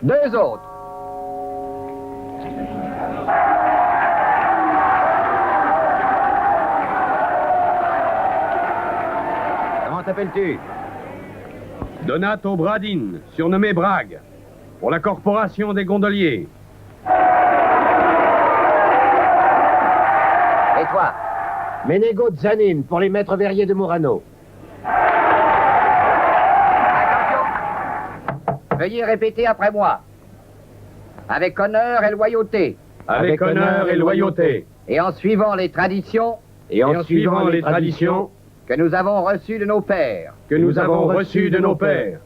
2 autres. Comment t'appelles-tu? Donato Bradin, surnommé Brague, pour la corporation des gondoliers. Et toi? Menego Zanin, pour les maîtres verriers de Murano. Attention! Veuillez répéter après moi. Avec honneur et loyauté. Avec honneur et loyauté. Et en suivant les traditions. Et en suivant les traditions Que nous avons reçues de nos pères. que nous avons reçues de nos pères.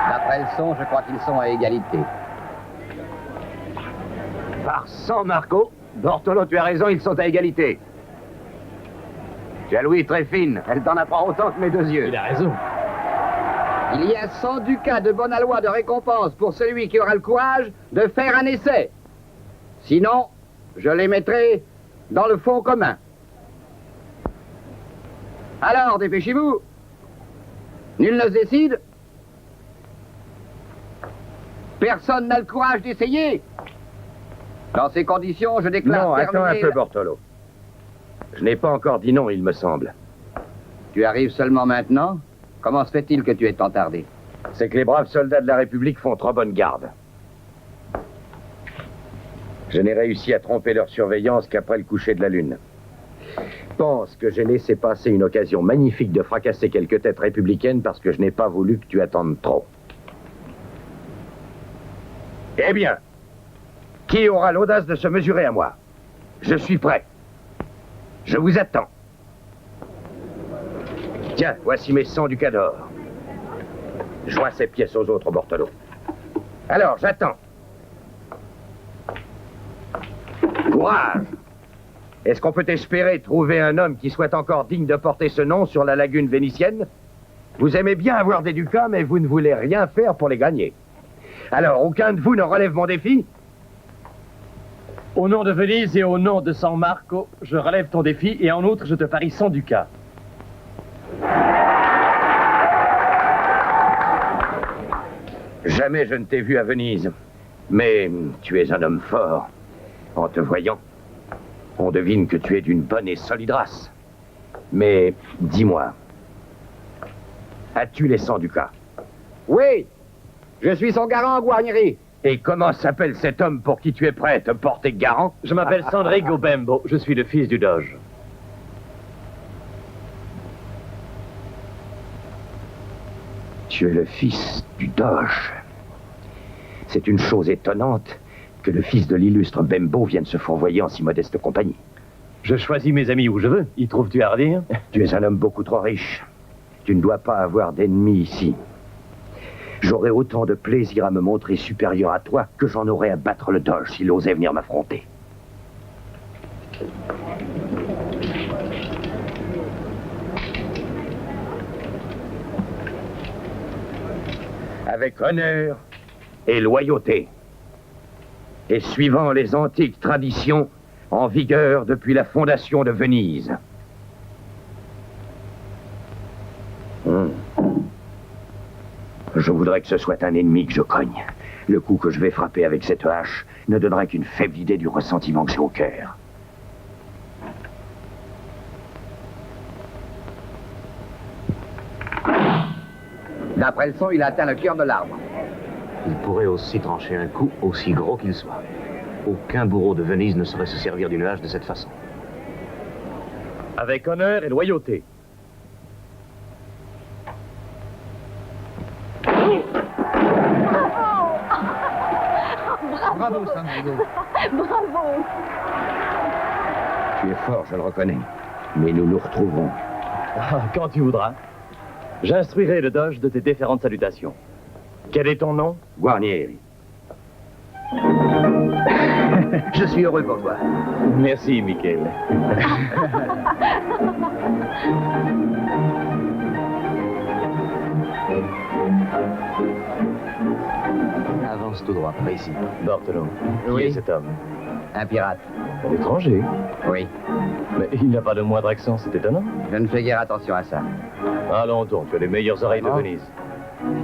D'après le son, je crois qu'ils sont à égalité. Par 100, Marco. Bortolo, tu as raison, ils sont à égalité. Tu as l'ouïe très fine. Elle t'en apprend autant que mes 2 yeux. Il a raison. Il y a 100 ducats de bonne aloi de récompense pour celui qui aura le courage de faire un essai. Sinon, je les mettrai dans le fonds commun. Alors, dépêchez-vous. Nul ne se décide. Personne n'a le courage d'essayer. Dans ces conditions, je déclare Non, attends un terminé peu, la- Bortolo. Je n'ai pas encore dit non, il me semble. Tu arrives seulement maintenant? Comment se fait-il que tu aies tant tardé? C'est que les braves soldats de la République font trop bonne garde. Je n'ai réussi à tromper leur surveillance qu'après le coucher de la lune. Pense que j'ai laissé passer une occasion magnifique de fracasser quelques têtes républicaines parce que je n'ai pas voulu que tu attendes trop. Eh bien, qui aura l'audace de se mesurer à moi? Je suis prêt. Je vous attends. Tiens, voici mes 100 ducats d'or. Joins ces pièces aux autres, Bortolo. Alors, j'attends. Courage! Est-ce qu'on peut espérer trouver un homme qui soit encore digne de porter ce nom sur la lagune vénitienne? Vous aimez bien avoir des ducats, mais vous ne voulez rien faire pour les gagner. Alors, aucun de vous ne relève mon défi? Au nom de Venise et au nom de San Marco, je relève ton défi et en outre, je te parie 100 ducats. Jamais je ne t'ai vu à Venise. Mais tu es un homme fort. En te voyant, on devine que tu es d'une bonne et solide race. Mais dis-moi, as-tu les 100 ducats? Oui, je suis son garant, Guarnieri. Et comment s'appelle cet homme pour qui tu es prêt à te porter garant? Je m'appelle Sandrigo Bembo, je suis le fils du Doge. Tu es le fils du Doge. C'est une chose étonnante que le fils de l'illustre Bembo vienne se fourvoyer en si modeste compagnie. Je choisis mes amis où je veux. Y trouves-tu à redire? Tu es un homme beaucoup trop riche. Tu ne dois pas avoir d'ennemis ici. J'aurais autant de plaisir à me montrer supérieur à toi que j'en aurais à battre le Doge s'il osait venir m'affronter. Avec honneur et loyauté, et suivant les antiques traditions en vigueur depuis la fondation de Venise. Je voudrais que ce soit un ennemi que je cogne. Le coup que je vais frapper avec cette hache ne donnerait qu'une faible idée du ressentiment que j'ai au cœur. D'après le son, il a atteint le cœur de l'arbre. Il pourrait aussi trancher un coup, aussi gros qu'il soit. Aucun bourreau de Venise ne saurait se servir d'une hache de cette façon. Avec honneur et loyauté. Bravo, Sandrigo. Bravo. Tu es fort, je le reconnais. Mais nous nous retrouverons. Ah, quand tu voudras. J'instruirai le Doge de tes différentes salutations. Quel est ton nom? Guarnieri. Je suis heureux pour toi. Merci, Michele. Avant Avance tout droit, par ici. Bartolo, qui Oui. est cet homme? Un pirate. Un étranger. Oui. Mais il n'a pas de moindre accent, c'est étonnant. Je ne fais guère attention à ça. Allons donc, tu as les meilleures oreilles de Comment? Venise.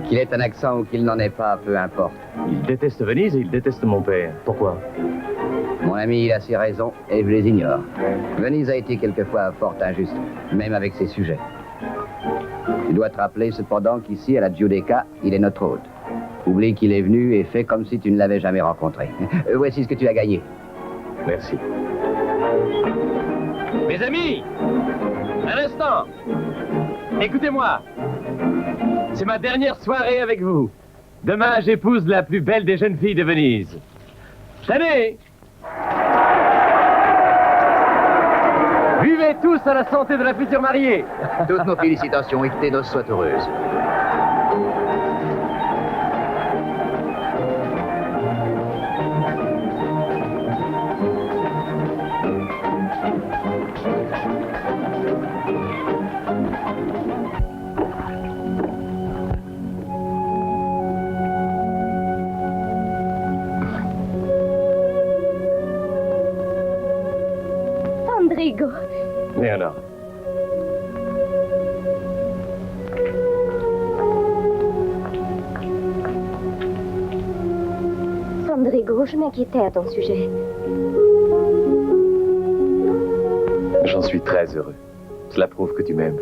Qu'il ait un accent ou qu'il n'en ait pas, peu importe. Il déteste Venise et il déteste mon père. Pourquoi? Mon ami, il a ses raisons et je les ignore. Venise a été quelquefois fort injuste, même avec ses sujets. Tu dois te rappeler cependant qu'ici, à la Giudecca, il est notre hôte. Oublie qu'il est venu et fais comme si tu ne l'avais jamais rencontré. Voici ce que tu as gagné. Merci. Mes amis, un instant. Écoutez-moi. C'est ma dernière soirée avec vous. Demain, j'épouse la plus belle des jeunes filles de Venise. Tenez! Vivez tous à la santé de la future mariée. Toutes nos félicitations et que tes noces soient heureuses. Sandrigo, Léonore. Sandrigo, je m'inquiétais à ton sujet. J'en suis très heureux. Cela prouve que tu m'aimes.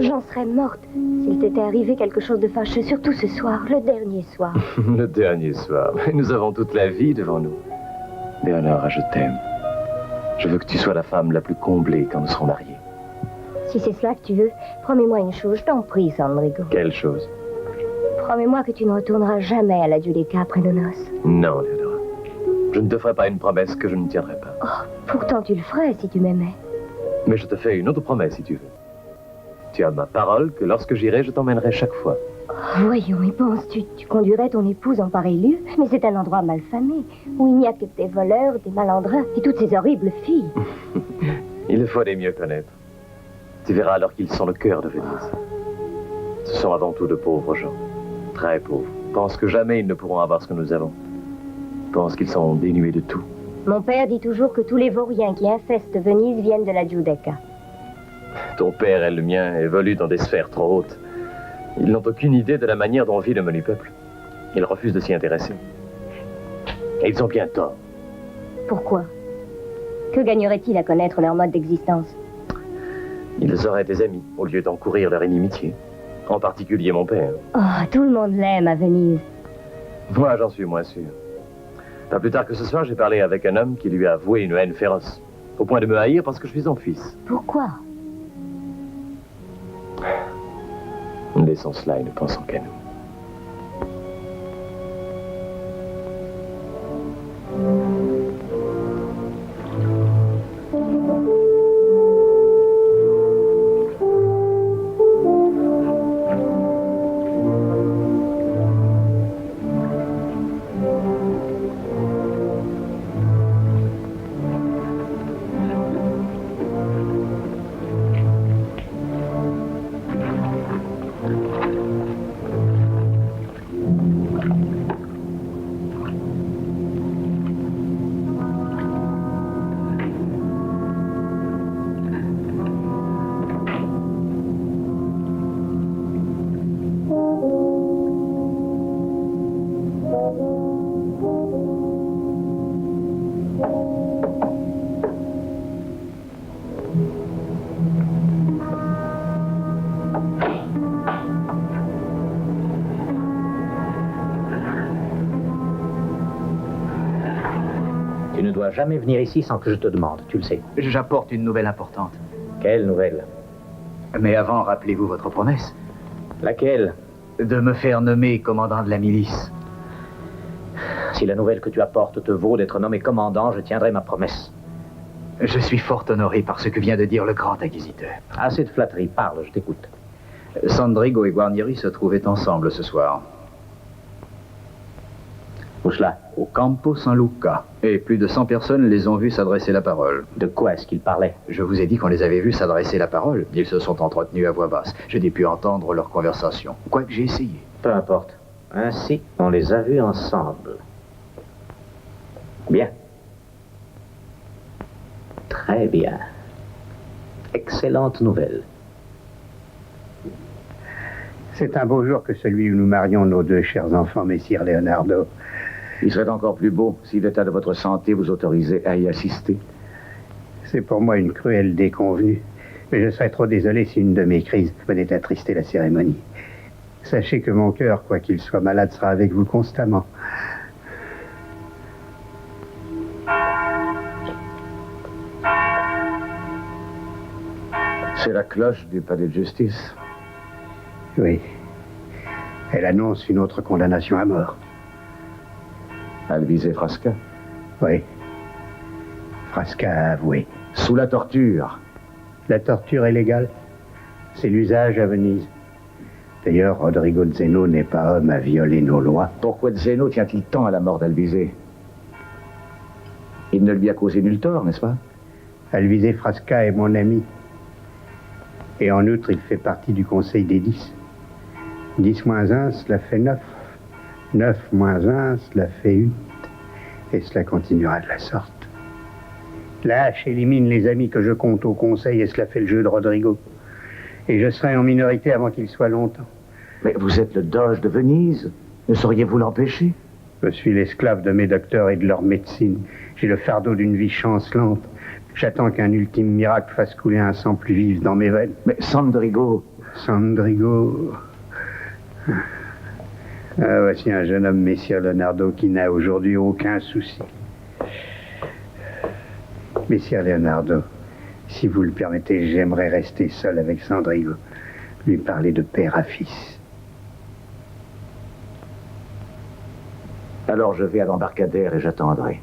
J'en serais morte s'il t'était arrivé quelque chose de fâcheux, surtout ce soir, le dernier soir. Le dernier soir. Nous avons toute la vie devant nous. Léonore, je t'aime. Je veux que tu sois la femme la plus comblée quand nous serons mariés. Si c'est cela que tu veux, promets-moi une chose, je t'en prie, Sandrigo. Quelle chose? Promets-moi que tu ne retourneras jamais à la Giudecca après nos noces. Non, Léonore. Je ne te ferai pas une promesse que je ne tiendrai pas. Oh, pourtant tu le ferais si tu m'aimais. Mais je te fais une autre promesse si tu veux. Tu as ma parole que lorsque j'irai, je t'emmènerai chaque fois. Oh, voyons, y penses-tu? Tu conduirais ton épouse en pareil lieu? Mais c'est un endroit malfamé, où il n'y a que des voleurs, des malandrins et toutes ces horribles filles. Il faut les mieux connaître. Tu verras alors qu'ils sont le cœur de Venise. Ce sont avant tout de pauvres gens. Très pauvres. Pensent que jamais ils ne pourront avoir ce que nous avons. Pensent qu'ils sont dénués de tout. Mon père dit toujours que tous les vauriens qui infestent Venise viennent de la Giudecca. Ton père et le mien évoluent dans des sphères trop hautes. Ils n'ont aucune idée de la manière dont vit le menu peuple. Ils refusent de s'y intéresser. Et ils ont bien tort. Pourquoi? Que gagnerait-il à connaître leur mode d'existence? Ils auraient des amis au lieu d'encourir leur inimitié. En particulier mon père. Oh, tout le monde l'aime à Venise. Moi, j'en suis moins sûr. Pas plus tard que ce soir, j'ai parlé avec un homme qui lui a avoué une haine féroce. Au point de me haïr parce que je suis son fils. Pourquoi? Laissons cela et ne pensons qu'à nous. Tu ne dois jamais venir ici sans que je te demande, tu le sais. J'apporte une nouvelle importante. Quelle nouvelle? Mais avant, rappelez-vous votre promesse Laquelle? de me faire nommer commandant de la milice. Si la nouvelle que tu apportes te vaut d'être nommé commandant, je tiendrai ma promesse. Je suis fort honoré par ce que vient de dire le grand inquisiteur. Assez de flatterie, parle, je t'écoute. Sandrigo et Guarnieri se trouvaient ensemble ce soir. Où cela? Au Campo San Luca. Et plus de 100 personnes les ont vus s'adresser la parole. De quoi est-ce qu'ils parlaient? Je vous ai dit qu'on les avait vus s'adresser la parole. Ils se sont entretenus à voix basse. Je n'ai pu entendre leur conversation. Quoique j'ai essayé. Peu importe. Ainsi, on les a vus ensemble. Bien. Très bien. Excellente nouvelle. C'est un beau jour que celui où nous marions nos deux chers enfants, messire Leonardo. Il serait encore plus beau si l'état de votre santé vous autorisait à y assister. C'est pour moi une cruelle déconvenue. Mais je serais trop désolé si une de mes crises venait attrister la cérémonie. Sachez que mon cœur, quoi qu'il soit malade, sera avec vous constamment. C'est la cloche du palais de justice. Oui. Elle annonce une autre condamnation à mort. Alvise Frasca. Oui. Frasca a avoué. Sous la torture. La torture est légale. C'est l'usage à Venise. D'ailleurs, Rodrigo Zeno n'est pas homme à violer nos lois. Pourquoi Zeno tient-il tant à la mort d'Alvise? Il ne lui a causé nul tort, n'est-ce pas? Alvise Frasca est mon ami. Et en outre, il fait partie du Conseil des 10. 10 moins 1, cela fait 9. 9 moins 1, cela fait 8. Et cela continuera de la sorte. La hache élimine les amis que je compte au Conseil et cela fait le jeu de Rodrigo. Et je serai en minorité avant qu'il soit longtemps. Mais vous êtes le doge de Venise. Ne sauriez-vous l'empêcher? Je suis l'esclave de mes docteurs et de leur médecine. J'ai le fardeau d'une vie chancelante. J'attends qu'un ultime miracle fasse couler un sang plus vif dans mes veines. Mais Sandrigo... Sandrigo... Ah, voici un jeune homme, messire Leonardo, qui n'a aujourd'hui aucun souci. Messire Leonardo, si vous le permettez, j'aimerais rester seul avec Sandrigo, lui parler de père à fils. Alors je vais à l'embarcadère et j'attendrai.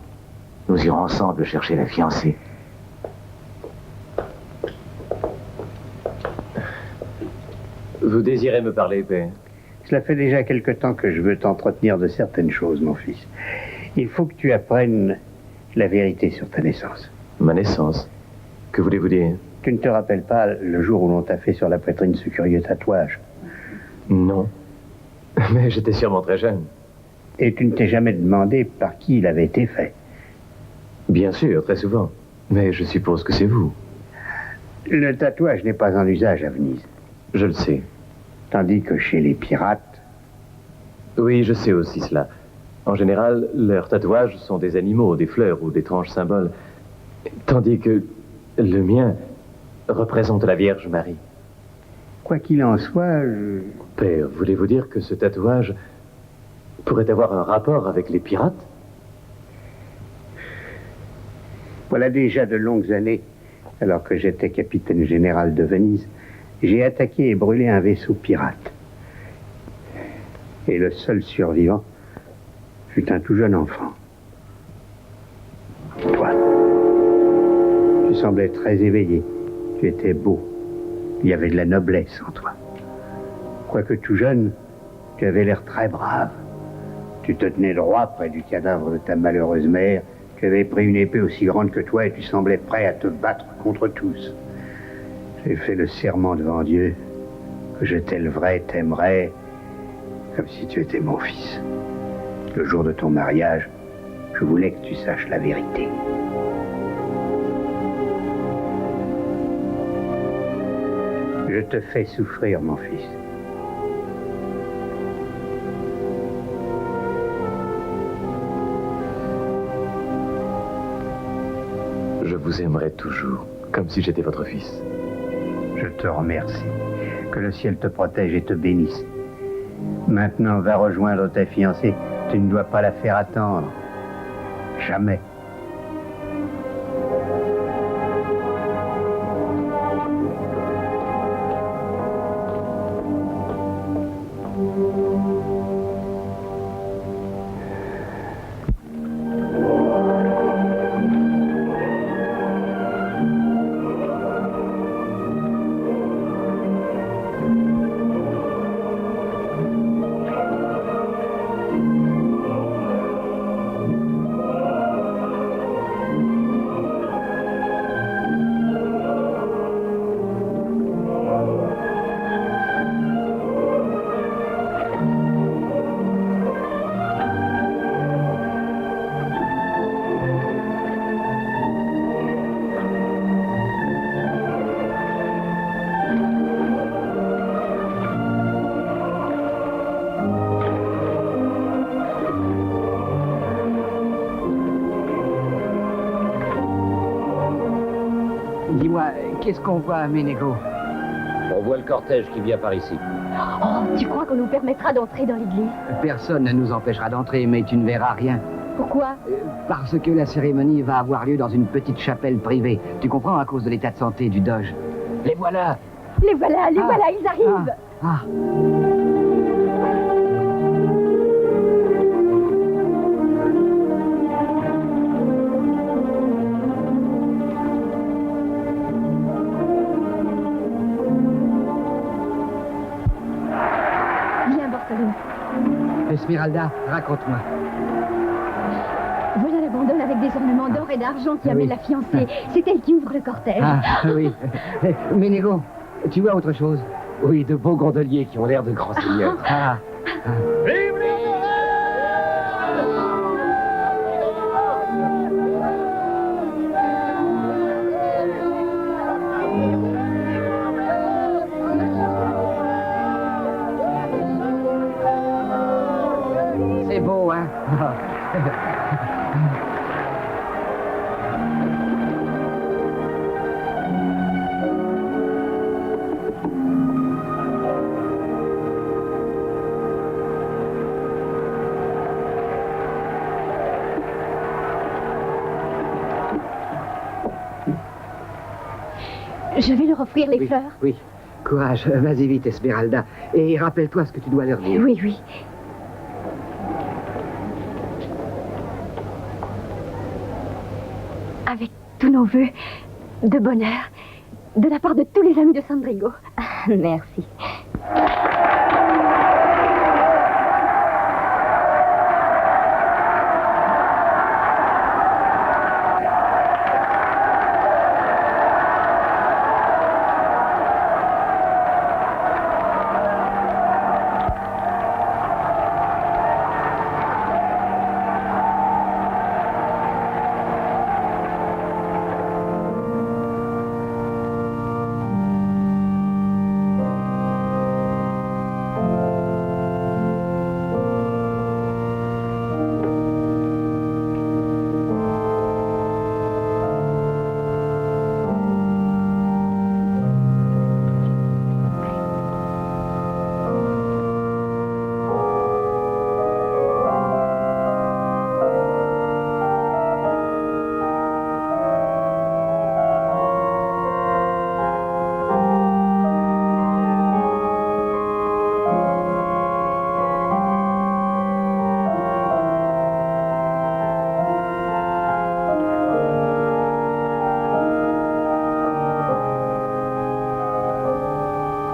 Nous irons ensemble chercher la fiancée. Vous désirez me parler, père? Cela fait déjà quelque temps que je veux t'entretenir de certaines choses, mon fils. Il faut que tu apprennes la vérité sur ta naissance. Ma naissance? Que voulez-vous dire? Tu ne te rappelles pas le jour où l'on t'a fait sur la poitrine ce curieux tatouage? Non. Mais j'étais sûrement très jeune. Et tu ne t'es jamais demandé par qui il avait été fait? Bien sûr, très souvent. Mais je suppose que c'est vous. Le tatouage n'est pas en usage à Venise. Je le sais. Tandis que chez les pirates... Oui, je sais aussi cela. En général, leurs tatouages sont des animaux, des fleurs ou d'étranges symboles. Tandis que le mien représente la Vierge Marie. Quoi qu'il en soit... Père, voulez-vous dire que ce tatouage pourrait avoir un rapport avec les pirates? Voilà déjà de longues années, alors que j'étais capitaine général de Venise, j'ai attaqué et brûlé un vaisseau pirate. Et le seul survivant fut un tout jeune enfant. Toi. Tu semblais très éveillé. Tu étais beau. Il y avait de la noblesse en toi. Quoique tout jeune, tu avais l'air très brave. Tu te tenais droit près du cadavre de ta malheureuse mère. Tu avais pris une épée aussi grande que toi et tu semblais prêt à te battre contre tous. J'ai fait le serment devant Dieu que je t'élèverais, t'aimerais, comme si tu étais mon fils. Le jour de ton mariage, je voulais que tu saches la vérité. Je te fais souffrir, mon fils. Je vous aimerai toujours, comme si j'étais votre fils. Je te remercie. Que le ciel te protège et te bénisse. Maintenant, va rejoindre ta fiancée. Tu ne dois pas la faire attendre. Jamais. Qu'est-ce qu'on voit, Ménégo? On voit le cortège qui vient par ici. Oh, tu crois qu'on nous permettra d'entrer dans l'église? Personne ne nous empêchera d'entrer, mais tu ne verras rien. Pourquoi? Parce que la cérémonie va avoir lieu dans une petite chapelle privée. Tu comprends, à cause de l'état de santé du Doge. Les voilà! Les voilà, ils arrivent! Ah. Viens, Bartholomew. Esmeralda, raconte-moi. Voilà la bandole avec des ornements d'or et d'argent qui amène la fiancée. C'est elle qui ouvre le cortège. Ah, oui. Ménégo, tu vois autre chose? Oui, de beaux gondoliers qui ont l'air de grands seigneurs. Ah. C'est beau, hein? Je vais leur offrir les fleurs. Oui. Courage, vas-y vite, Esmeralda. Et rappelle-toi ce que tu dois leur dire. Oui, oui. Avec tous nos vœux de bonheur, de la part de tous les amis de Sandrigo. Merci.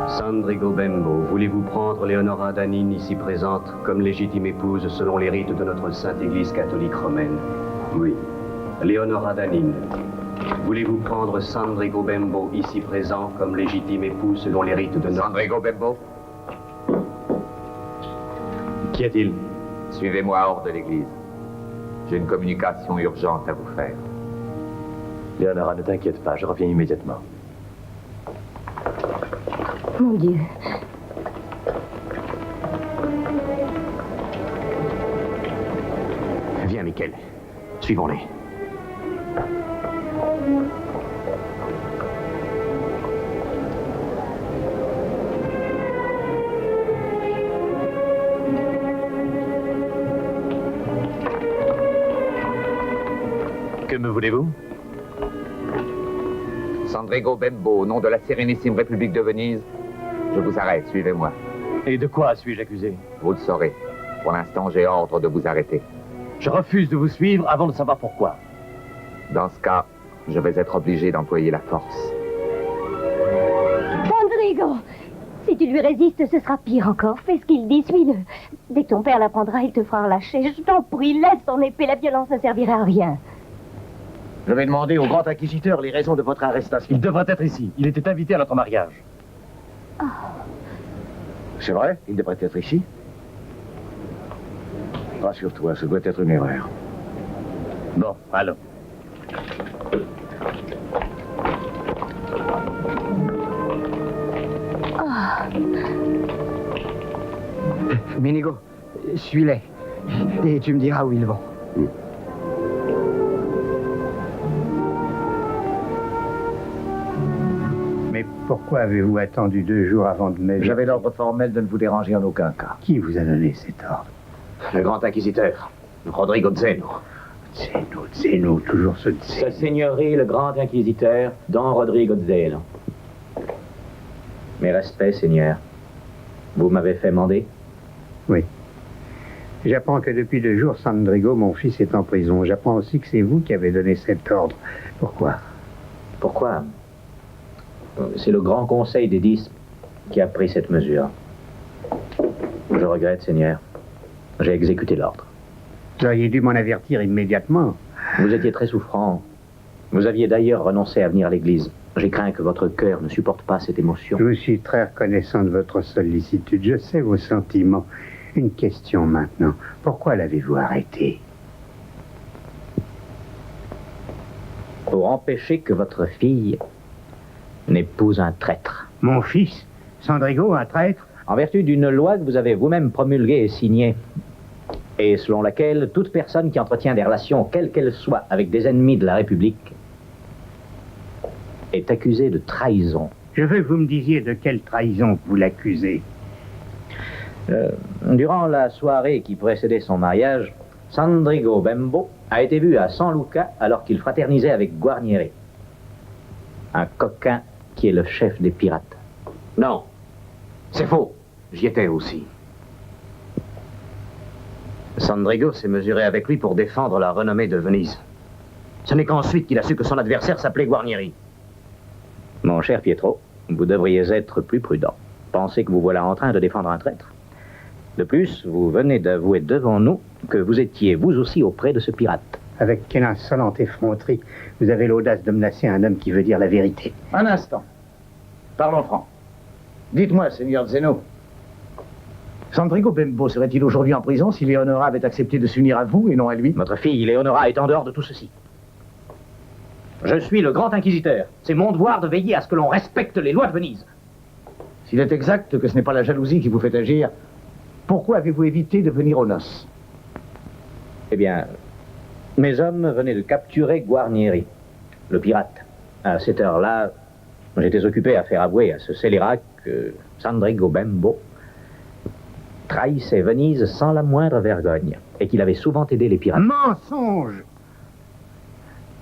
Sandrigo Bembo, voulez-vous prendre Leonora Danine, ici présente, comme légitime épouse selon les rites de notre Sainte Église catholique romaine? Oui. Leonora Danine, voulez-vous prendre Sandrigo Bembo, ici présent, comme légitime épouse selon les rites de notre... Sandrigo Bembo, Qu'y a-t-il? suivez-moi hors de l'église. J'ai une communication urgente à vous faire. Léonora, ne t'inquiète pas, je reviens immédiatement. Mon Dieu. Viens, Michael. Suivons-les. Que me voulez-vous? Sandrigo Bembo, au nom de la Sérénissime République de Venise, je vous arrête, suivez-moi. Et de quoi suis-je accusé? Vous le saurez. Pour l'instant, j'ai ordre de vous arrêter. Je refuse de vous suivre avant de savoir pourquoi. Dans ce cas, je vais être obligé d'employer la force. Sandrigo! Si tu lui résistes, ce sera pire encore. Fais ce qu'il dit, suis-le. Dès que ton père l'apprendra, il te fera relâcher. Je t'en prie, laisse ton épée. La violence ne servira à rien. Je vais demander au grand inquisiteur les raisons de votre arrestation. Il devrait être ici. Il était invité à notre mariage. Oh. C'est vrai? Il devrait être ici? Rassure-toi, ce doit être une erreur. Bon, allons. Ménégo, suis-les. Et tu me diras où ils vont. pourquoi avez-vous attendu 2 jours avant de m'aider? J'avais l'ordre formel de ne vous déranger en aucun cas. Qui vous a donné cet ordre? Le grand inquisiteur, Rodrigo Zeno. Zeno, toujours ce Sa Zeno. Seigneurie, le grand inquisiteur, Don Rodrigo Zeno. Mes respects, Seigneur. Vous m'avez fait mander? Oui. J'apprends que depuis 2 jours, Sandrigo, mon fils, est en prison. J'apprends aussi que c'est vous qui avez donné cet ordre. Pourquoi? Pourquoi? C'est le Grand Conseil des 10 qui a pris cette mesure. Je regrette, Seigneur. J'ai exécuté l'ordre. Vous auriez dû m'en avertir immédiatement. Vous étiez très souffrant. Vous aviez d'ailleurs renoncé à venir à l'église. J'ai craint que votre cœur ne supporte pas cette émotion. Je suis très reconnaissant de votre sollicitude. Je sais vos sentiments. Une question maintenant. Pourquoi l'avez-vous arrêté? Pour empêcher que votre fille n'épouse un traître. Mon fils? Sandrigo, un traître? En vertu d'une loi que vous avez vous-même promulguée et signée, et selon laquelle toute personne qui entretient des relations, quelles qu'elles soient, avec des ennemis de la République, est accusée de trahison. Je veux que vous me disiez de quelle trahison vous l'accusez. Durant la soirée qui précédait son mariage, Sandrigo Bembo a été vu à San Luca alors qu'il fraternisait avec Guarnieri, un coquin qui est le chef des pirates. Non, c'est faux. J'y étais aussi. Sandrigo s'est mesuré avec lui pour défendre la renommée de Venise. Ce n'est qu'ensuite qu'il a su que son adversaire s'appelait Guarnieri. Mon cher Pietro, vous devriez être plus prudent. Pensez que vous voilà en train de défendre un traître. De plus, vous venez d'avouer devant nous que vous étiez vous aussi auprès de ce pirate. Avec quelle insolente effronterie vous avez l'audace de menacer un homme qui veut dire la vérité. Un instant. Parlons franc. Dites-moi, Seigneur Zeno, Sandrigo Bembo serait-il aujourd'hui en prison si Leonora avait accepté de s'unir à vous et non à lui? Votre fille, Leonora, est en dehors de tout ceci. Je suis le grand inquisiteur. C'est mon devoir de veiller à ce que l'on respecte les lois de Venise. S'il est exact que ce n'est pas la jalousie qui vous fait agir, pourquoi avez-vous évité de venir aux noces? Eh bien, mes hommes venaient de capturer Guarnieri, le pirate. À cette heure-là, j'étais occupé à faire avouer à ce scélérat que Sandrigo Bembo trahissait Venise sans la moindre vergogne et qu'il avait souvent aidé les pirates. Mensonge!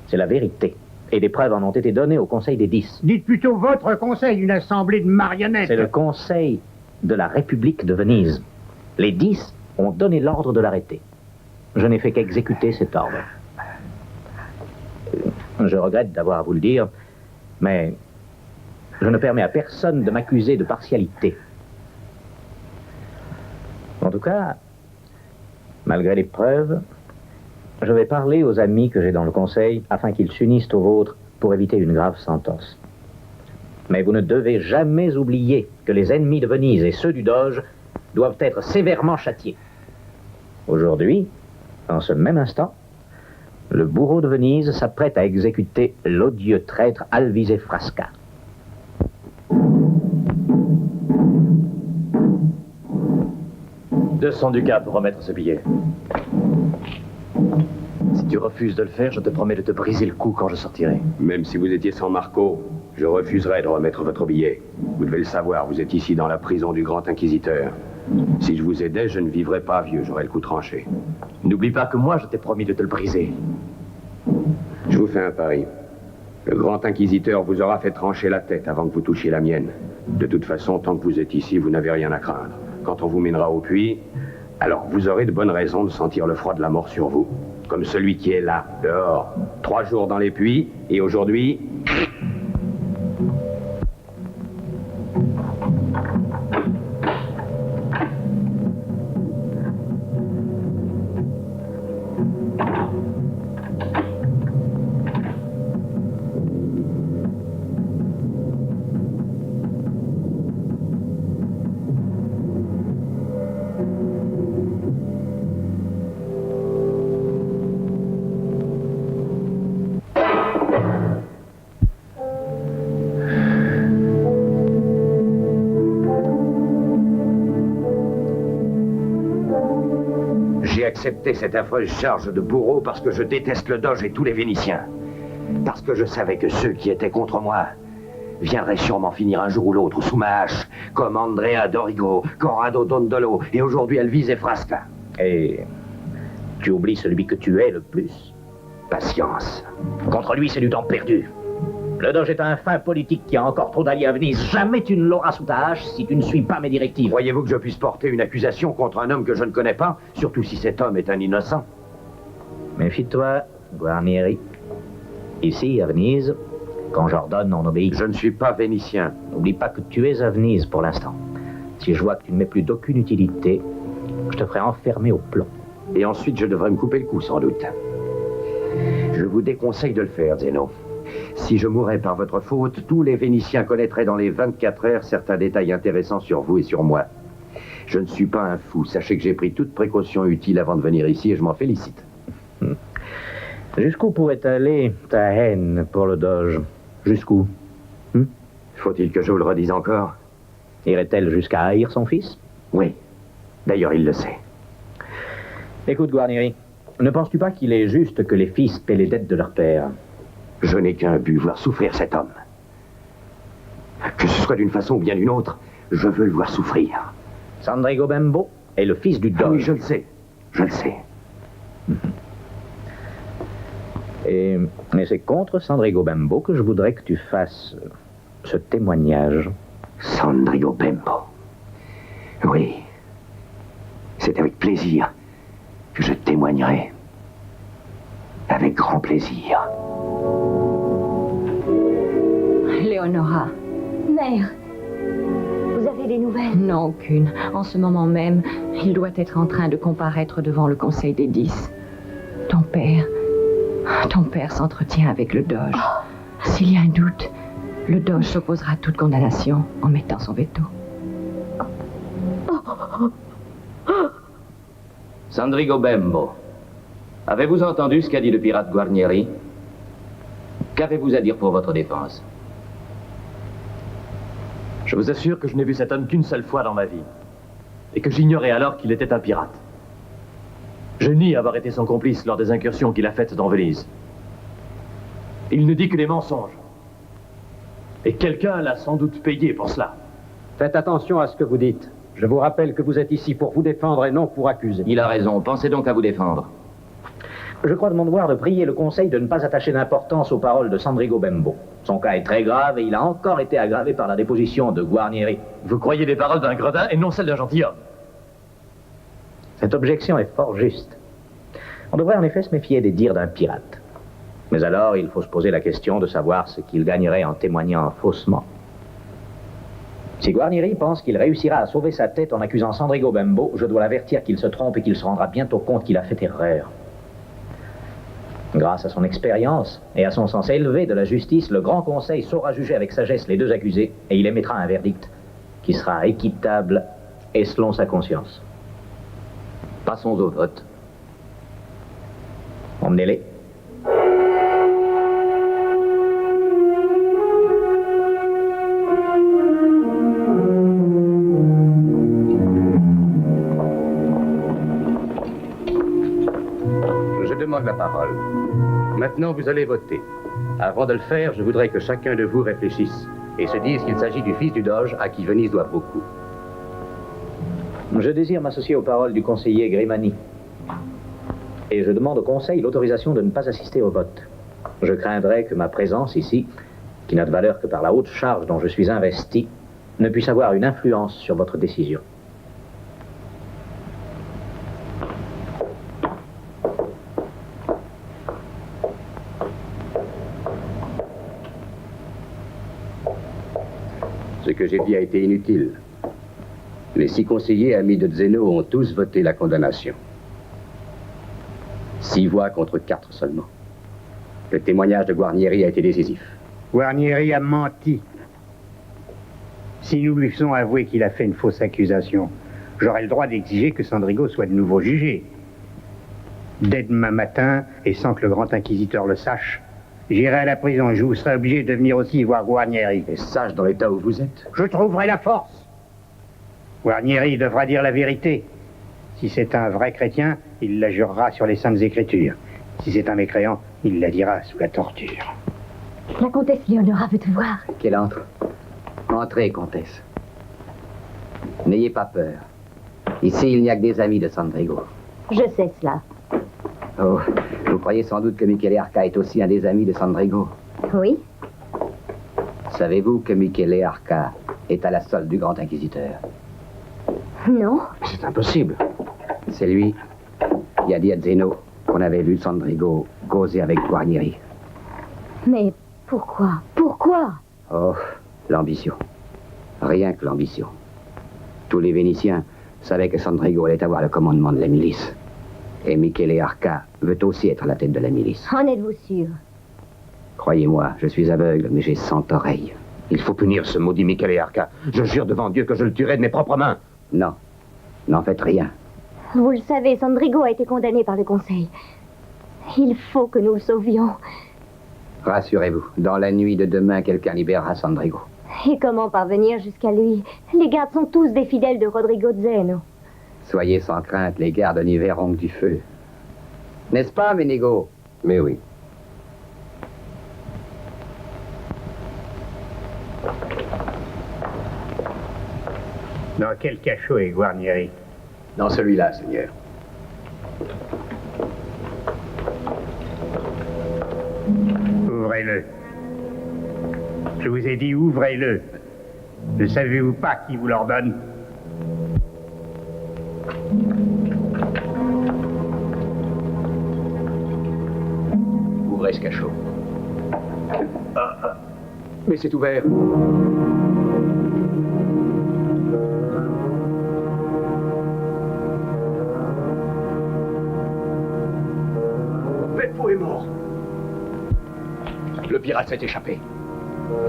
C'est la vérité. Et des preuves en ont été données au Conseil des 10. Dites plutôt votre conseil, une assemblée de marionnettes. C'est le Conseil de la République de Venise. Les 10 ont donné l'ordre de l'arrêter. Je n'ai fait qu'exécuter cet ordre. Je regrette d'avoir à vous le dire, mais je ne permets à personne de m'accuser de partialité. En tout cas, malgré les preuves, je vais parler aux amis que j'ai dans le Conseil afin qu'ils s'unissent aux vôtres pour éviter une grave sentence. Mais vous ne devez jamais oublier que les ennemis de Venise et ceux du Doge doivent être sévèrement châtiés. Aujourd'hui, en ce même instant, le bourreau de Venise s'apprête à exécuter l'odieux traître Alvise Frasca. $200 ducats pour remettre ce billet. Si tu refuses de le faire, je te promets de te briser le cou quand je sortirai. Même si vous étiez sans Marco, je refuserais de remettre votre billet. Vous devez le savoir, vous êtes ici dans la prison du Grand Inquisiteur. Si je vous aidais, je ne vivrais pas vieux, j'aurais le cou tranché. N'oublie pas que moi, je t'ai promis de te le briser. Je vous fais un pari. Le Grand Inquisiteur vous aura fait trancher la tête avant que vous touchiez la mienne. De toute façon, tant que vous êtes ici, vous n'avez rien à craindre. Quand on vous mènera au puits, alors vous aurez de bonnes raisons de sentir le froid de la mort sur vous. Comme celui qui est là, dehors. 3 jours dans les puits, et aujourd'hui... J'ai accepté cette affreuse charge de bourreau parce que je déteste le Doge et tous les Vénitiens. Parce que je savais que ceux qui étaient contre moi viendraient sûrement finir un jour ou l'autre sous ma hache, comme Andrea Dorigo, Corrado Dondolo, et aujourd'hui Elvis et Frasca. Et tu oublies celui que tu es le plus. Patience. Contre lui, c'est du temps perdu. Le Doge est un fin politique qui a encore trop d'alliés à Venise. Jamais tu ne l'auras sous ta hache si tu ne suis pas mes directives. Croyez-vous que je puisse porter une accusation contre un homme que je ne connais pas, surtout si cet homme est un innocent? Méfie-toi, Guarnieri. Ici, à Venise, quand j'ordonne, on obéit. Je ne suis pas vénitien. N'oublie pas que tu es à Venise pour l'instant. Si je vois que tu ne mets plus d'aucune utilité, je te ferai enfermer au plomb. Et ensuite, je devrais me couper le cou, sans doute. Je vous déconseille de le faire, Zeno. Si je mourais par votre faute, tous les Vénitiens connaîtraient dans les 24 heures certains détails intéressants sur vous et sur moi. Je ne suis pas un fou. Sachez que j'ai pris toute précaution utile avant de venir ici et je m'en félicite. Jusqu'où pourrait aller ta haine pour le Doge? Jusqu'où? Faut-il que je vous le redise encore? Irait-elle jusqu'à haïr son fils? Oui. D'ailleurs, il le sait. Écoute, Guarnieri, ne penses-tu pas qu'il est juste que les fils paient les dettes de leur père? Je n'ai qu'un but, voir souffrir cet homme. Que ce soit d'une façon ou bien d'une autre, je veux le voir souffrir. Sandrigo Bembo est le fils du Doge. Ah oui, je le sais. Je le sais. Et c'est contre Sandrigo Bembo que je voudrais que tu fasses ce témoignage. Sandrigo Bembo. Oui. C'est avec plaisir que je témoignerai. Avec grand plaisir. Léonora. Mère, vous avez des nouvelles? Non, aucune. En ce moment même, il doit être en train de comparaître devant le Conseil des 10. Ton père s'entretient avec le Doge. S'il y a un doute, le Doge s'opposera à toute condamnation en mettant son veto. Sandrigo Bembo, avez-vous entendu ce qu'a dit le pirate Guarnieri? Qu'avez-vous à dire pour votre défense? Je vous assure que je n'ai vu cet homme qu'une seule fois dans ma vie, et que j'ignorais alors qu'il était un pirate. Je nie avoir été son complice lors des incursions qu'il a faites dans Venise. Il ne dit que des mensonges. Et quelqu'un l'a sans doute payé pour cela. Faites attention à ce que vous dites. Je vous rappelle que vous êtes ici pour vous défendre et non pour accuser. Il a raison, pensez donc à vous défendre. Je crois de mon devoir de prier le Conseil de ne pas attacher d'importance aux paroles de Sandrigo Bembo. Son cas est très grave et il a encore été aggravé par la déposition de Guarnieri. Vous croyez les paroles d'un gredin et non celles d'un gentilhomme? Cette objection est fort juste. On devrait en effet se méfier des dires d'un pirate. Mais alors, il faut se poser la question de savoir ce qu'il gagnerait en témoignant faussement. Si Guarnieri pense qu'il réussira à sauver sa tête en accusant Sandrigo Bembo, je dois l'avertir qu'il se trompe et qu'il se rendra bientôt compte qu'il a fait erreur. Grâce à son expérience et à son sens élevé de la justice, le Grand Conseil saura juger avec sagesse les deux accusés et il émettra un verdict qui sera équitable et selon sa conscience. Passons au vote. Emmenez-les. Je demande la parole. Maintenant, vous allez voter. Avant de le faire, je voudrais que chacun de vous réfléchisse et se dise qu'il s'agit du fils du Doge à qui Venise doit beaucoup. Je désire m'associer aux paroles du conseiller Grimani. Et je demande au Conseil l'autorisation de ne pas assister au vote. Je craindrais que ma présence ici, qui n'a de valeur que par la haute charge dont je suis investi, ne puisse avoir une influence sur votre décision. Ce que j'ai dit a été inutile. Les 6 conseillers amis de Zeno ont tous voté la condamnation. 6 voix contre 4 seulement. Le témoignage de Guarnieri a été décisif. Guarnieri a menti. Si nous lui faisons avouer qu'il a fait une fausse accusation, j'aurai le droit d'exiger que Sandrigo soit de nouveau jugé. Dès demain matin, et sans que le grand inquisiteur le sache, j'irai à la prison. Je vous serai obligé de venir aussi voir Guarnieri. Et sage dans l'état où vous êtes. Je trouverai la force. Guarnieri devra dire la vérité. Si c'est un vrai chrétien, il la jurera sur les Saintes Écritures. Si c'est un mécréant, il la dira sous la torture. La comtesse Léonora veut te voir. Qu'elle entre. Entrez, comtesse. N'ayez pas peur. Ici, il n'y a que des amis de Sandrigo. Je sais cela. Oh, vous croyez sans doute que Michele Arca est aussi un des amis de Sandrigo. Oui. Savez-vous que Michele Arca est à la solde du grand inquisiteur? Non. C'est impossible. C'est lui qui a dit à Zeno qu'on avait vu Sandrigo causer avec Guarnieri. Mais pourquoi? Pourquoi? Oh, l'ambition. Rien que l'ambition. Tous les Vénitiens savaient que Sandrigo allait avoir le commandement de la milice. Et Michele Arca veut aussi être à la tête de la milice. En êtes-vous sûr? Croyez-moi, je suis aveugle, mais j'ai 100 oreilles. Il faut punir ce maudit Michele Arca. Je jure devant Dieu que je le tuerai de mes propres mains. Non, n'en faites rien. Vous le savez, Sandrigo a été condamné par le Conseil. Il faut que nous le sauvions. Rassurez-vous, dans la nuit de demain, quelqu'un libérera Sandrigo. Et comment parvenir jusqu'à lui? Les gardes sont tous des fidèles de Rodrigo Zeno. Soyez sans crainte, les gardes n'y verront que du feu. N'est-ce pas, Ménégo? Mais oui. Dans quel cachot est Guarnieri? Dans celui-là, Seigneur. Ouvrez-le. Je vous ai dit, ouvrez-le. Ne savez-vous pas qui vous l'ordonne? Ouvrez ce cachot. Mais c'est ouvert. Beppo est mort. Le pirate s'est échappé.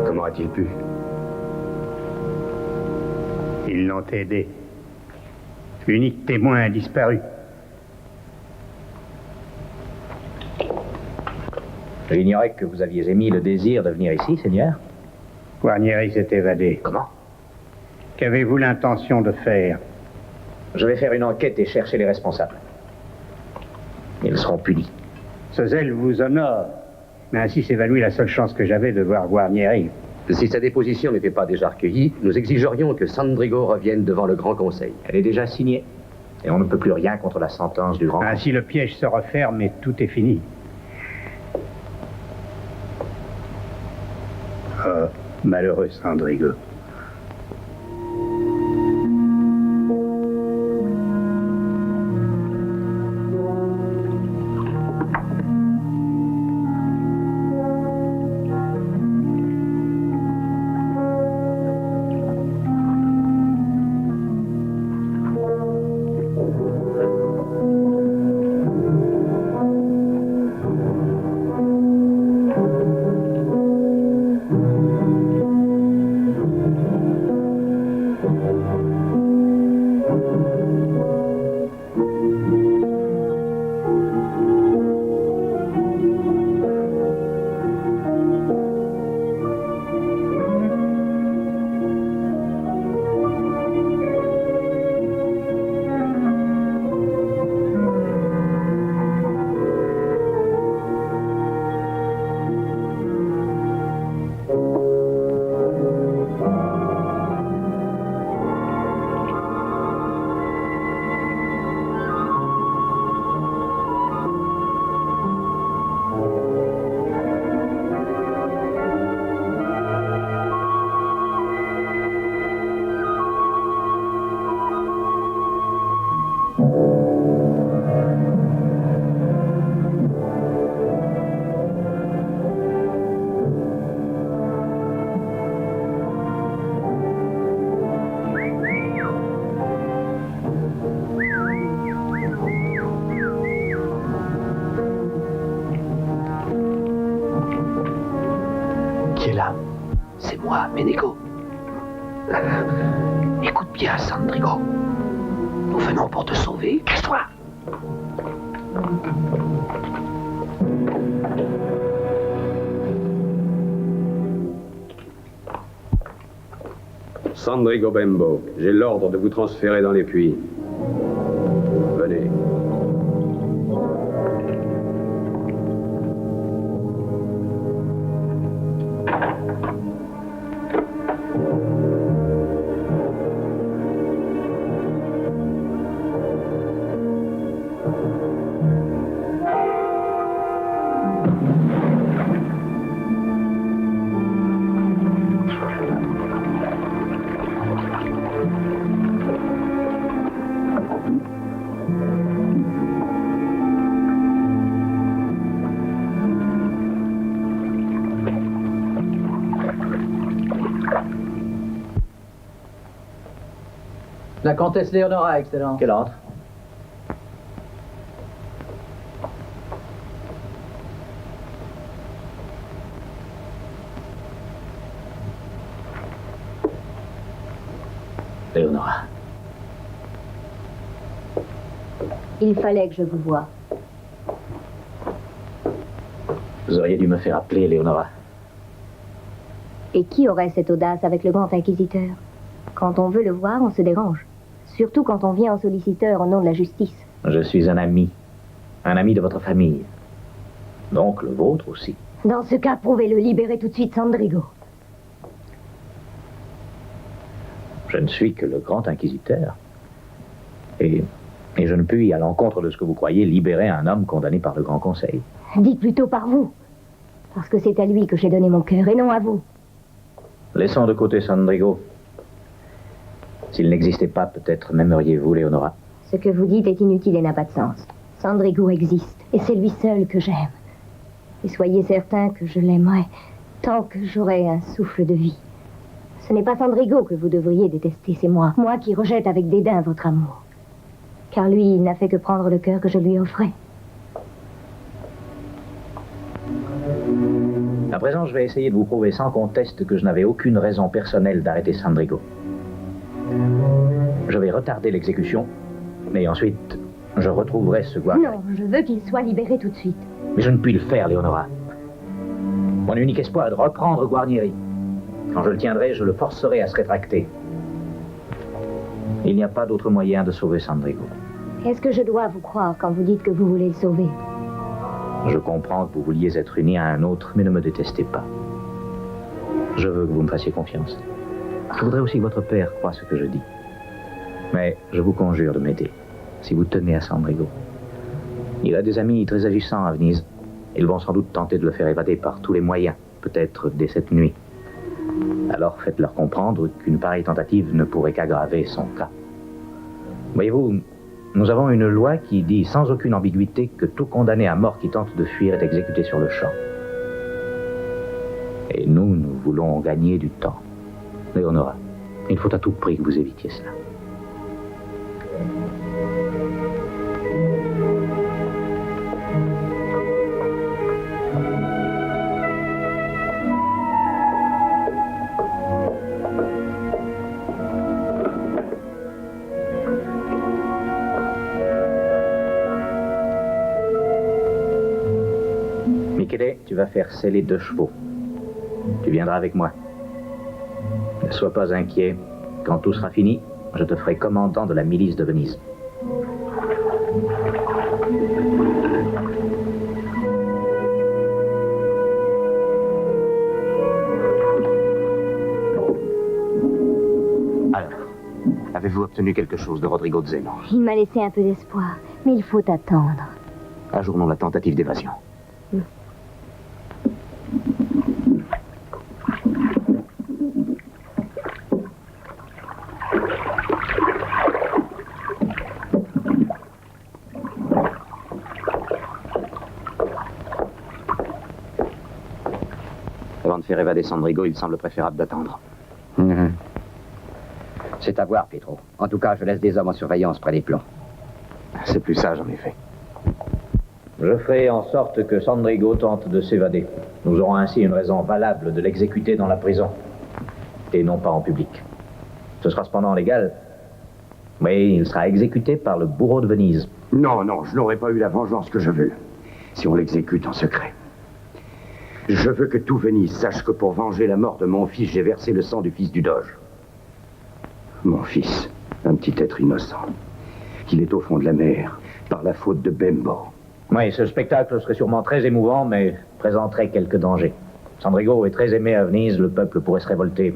Comment a-t-il pu? Ils l'ont aidé. L'unique témoin a disparu. J'ignorais que vous aviez émis le désir de venir ici, Seigneur. Guarnieri s'est évadé. Comment? Qu'avez-vous l'intention de faire? Je vais faire une enquête et chercher les responsables. Ils seront punis. Ce zèle vous honore, mais ainsi s'évanouit la seule chance que j'avais de voir Guarnieri. Si sa déposition n'était pas déjà recueillie, nous exigerions que Sandrigo revienne devant le Grand Conseil. Elle est déjà signée. Et on ne peut plus rien contre la sentence du Grand Conseil. Ainsi le piège se referme et tout est fini. Oh, malheureux Sandrigo. Ménégo. Écoute bien, Sandrigo. Nous venons pour te sauver. Cache-toi. Sandrigo Bembo, j'ai l'ordre de vous transférer dans les puits. Venez. La comtesse Léonora, Excellence. Qu'elle entre. Léonora. Il fallait que je vous voie. Vous auriez dû me faire appeler, Léonora. Et qui aurait cette audace avec le grand inquisiteur? Quand on veut le voir, on se dérange. Surtout quand on vient en solliciteur au nom de la justice. Je suis un ami de votre famille. Donc le vôtre aussi. Dans ce cas, prouvez-le, libérez tout de suite Sandrigo. Je ne suis que le grand inquisiteur. Et je ne puis, à l'encontre de ce que vous croyez, libérer un homme condamné par le Grand Conseil. Dites plutôt par vous. Parce que c'est à lui que j'ai donné mon cœur et non à vous. Laissons de côté Sandrigo. S'il n'existait pas, peut-être m'aimeriez-vous, Léonora. Ce que vous dites est inutile et n'a pas de sens. Sandrigo existe, et c'est lui seul que j'aime. Et soyez certain que je l'aimerai tant que j'aurai un souffle de vie. Ce n'est pas Sandrigo que vous devriez détester, c'est moi. Moi qui rejette avec dédain votre amour. Car lui, il n'a fait que prendre le cœur que je lui offrais. À présent, je vais essayer de vous prouver sans conteste que je n'avais aucune raison personnelle d'arrêter Sandrigo. Je vais retarder l'exécution, mais ensuite, je retrouverai ce Guarnieri. Non, je veux qu'il soit libéré tout de suite. Mais je ne puis le faire, Léonora. Mon unique espoir est de reprendre Guarnieri. Quand je le tiendrai, je le forcerai à se rétracter. Il n'y a pas d'autre moyen de sauver Sandrigo. Est-ce que je dois vous croire quand vous dites que vous voulez le sauver? Je comprends que vous vouliez être unis à un autre, mais ne me détestez pas. Je veux que vous me fassiez confiance. Je voudrais aussi que votre père croie ce que je dis. Mais je vous conjure de m'aider, si vous tenez à Sandrigo. Il a des amis très agissants à Venise. Ils vont sans doute tenter de le faire évader par tous les moyens, peut-être dès cette nuit. Alors faites-leur comprendre qu'une pareille tentative ne pourrait qu'aggraver son cas. Voyez-vous, nous avons une loi qui dit sans aucune ambiguïté que tout condamné à mort qui tente de fuir est exécuté sur le champ. Et nous voulons gagner du temps. Léonora, il faut à tout prix que vous évitiez cela. Michele, tu vas faire sceller 2 chevaux. Tu viendras avec moi. Ne sois pas inquiet. Quand tout sera fini, je te ferai commandant de la milice de Venise. Alors, avez-vous obtenu quelque chose de Rodrigo Zeno? Il m'a laissé un peu d'espoir, mais il faut attendre. Ajournons la tentative d'évasion. Avant de faire évader Sandrigo, il semble préférable d'attendre. C'est à voir, Pietro. En tout cas, je laisse des hommes en surveillance près des plombs. C'est plus sage, en effet. Je ferai en sorte que Sandrigo tente de s'évader. Nous aurons ainsi une raison valable de l'exécuter dans la prison, et non pas en public. Ce sera cependant légal, mais il sera exécuté par le bourreau de Venise. Non, non, je n'aurai pas eu la vengeance que je veux, si on l'exécute en secret. Je veux que tout Venise sache que pour venger la mort de mon fils, j'ai versé le sang du fils du Doge. Mon fils, un petit être innocent. Il est au fond de la mer, par la faute de Bembo. Oui, ce spectacle serait sûrement très émouvant, mais présenterait quelques dangers. Sandrigo est très aimé à Venise, le peuple pourrait se révolter.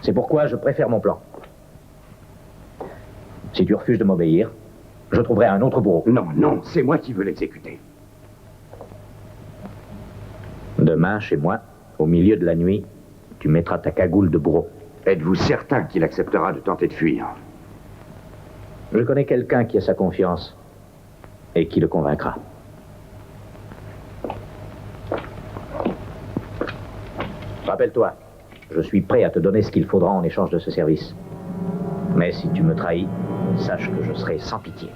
C'est pourquoi je préfère mon plan. Si tu refuses de m'obéir, je trouverai un autre bourreau. Non, non, c'est moi qui veux l'exécuter. Demain, chez moi, au milieu de la nuit, tu mettras ta cagoule de bourreau. Êtes-vous certain qu'il acceptera de tenter de fuir? Je connais quelqu'un qui a sa confiance et qui le convaincra. Rappelle-toi, je suis prêt à te donner ce qu'il faudra en échange de ce service. Mais si tu me trahis, sache que je serai sans pitié.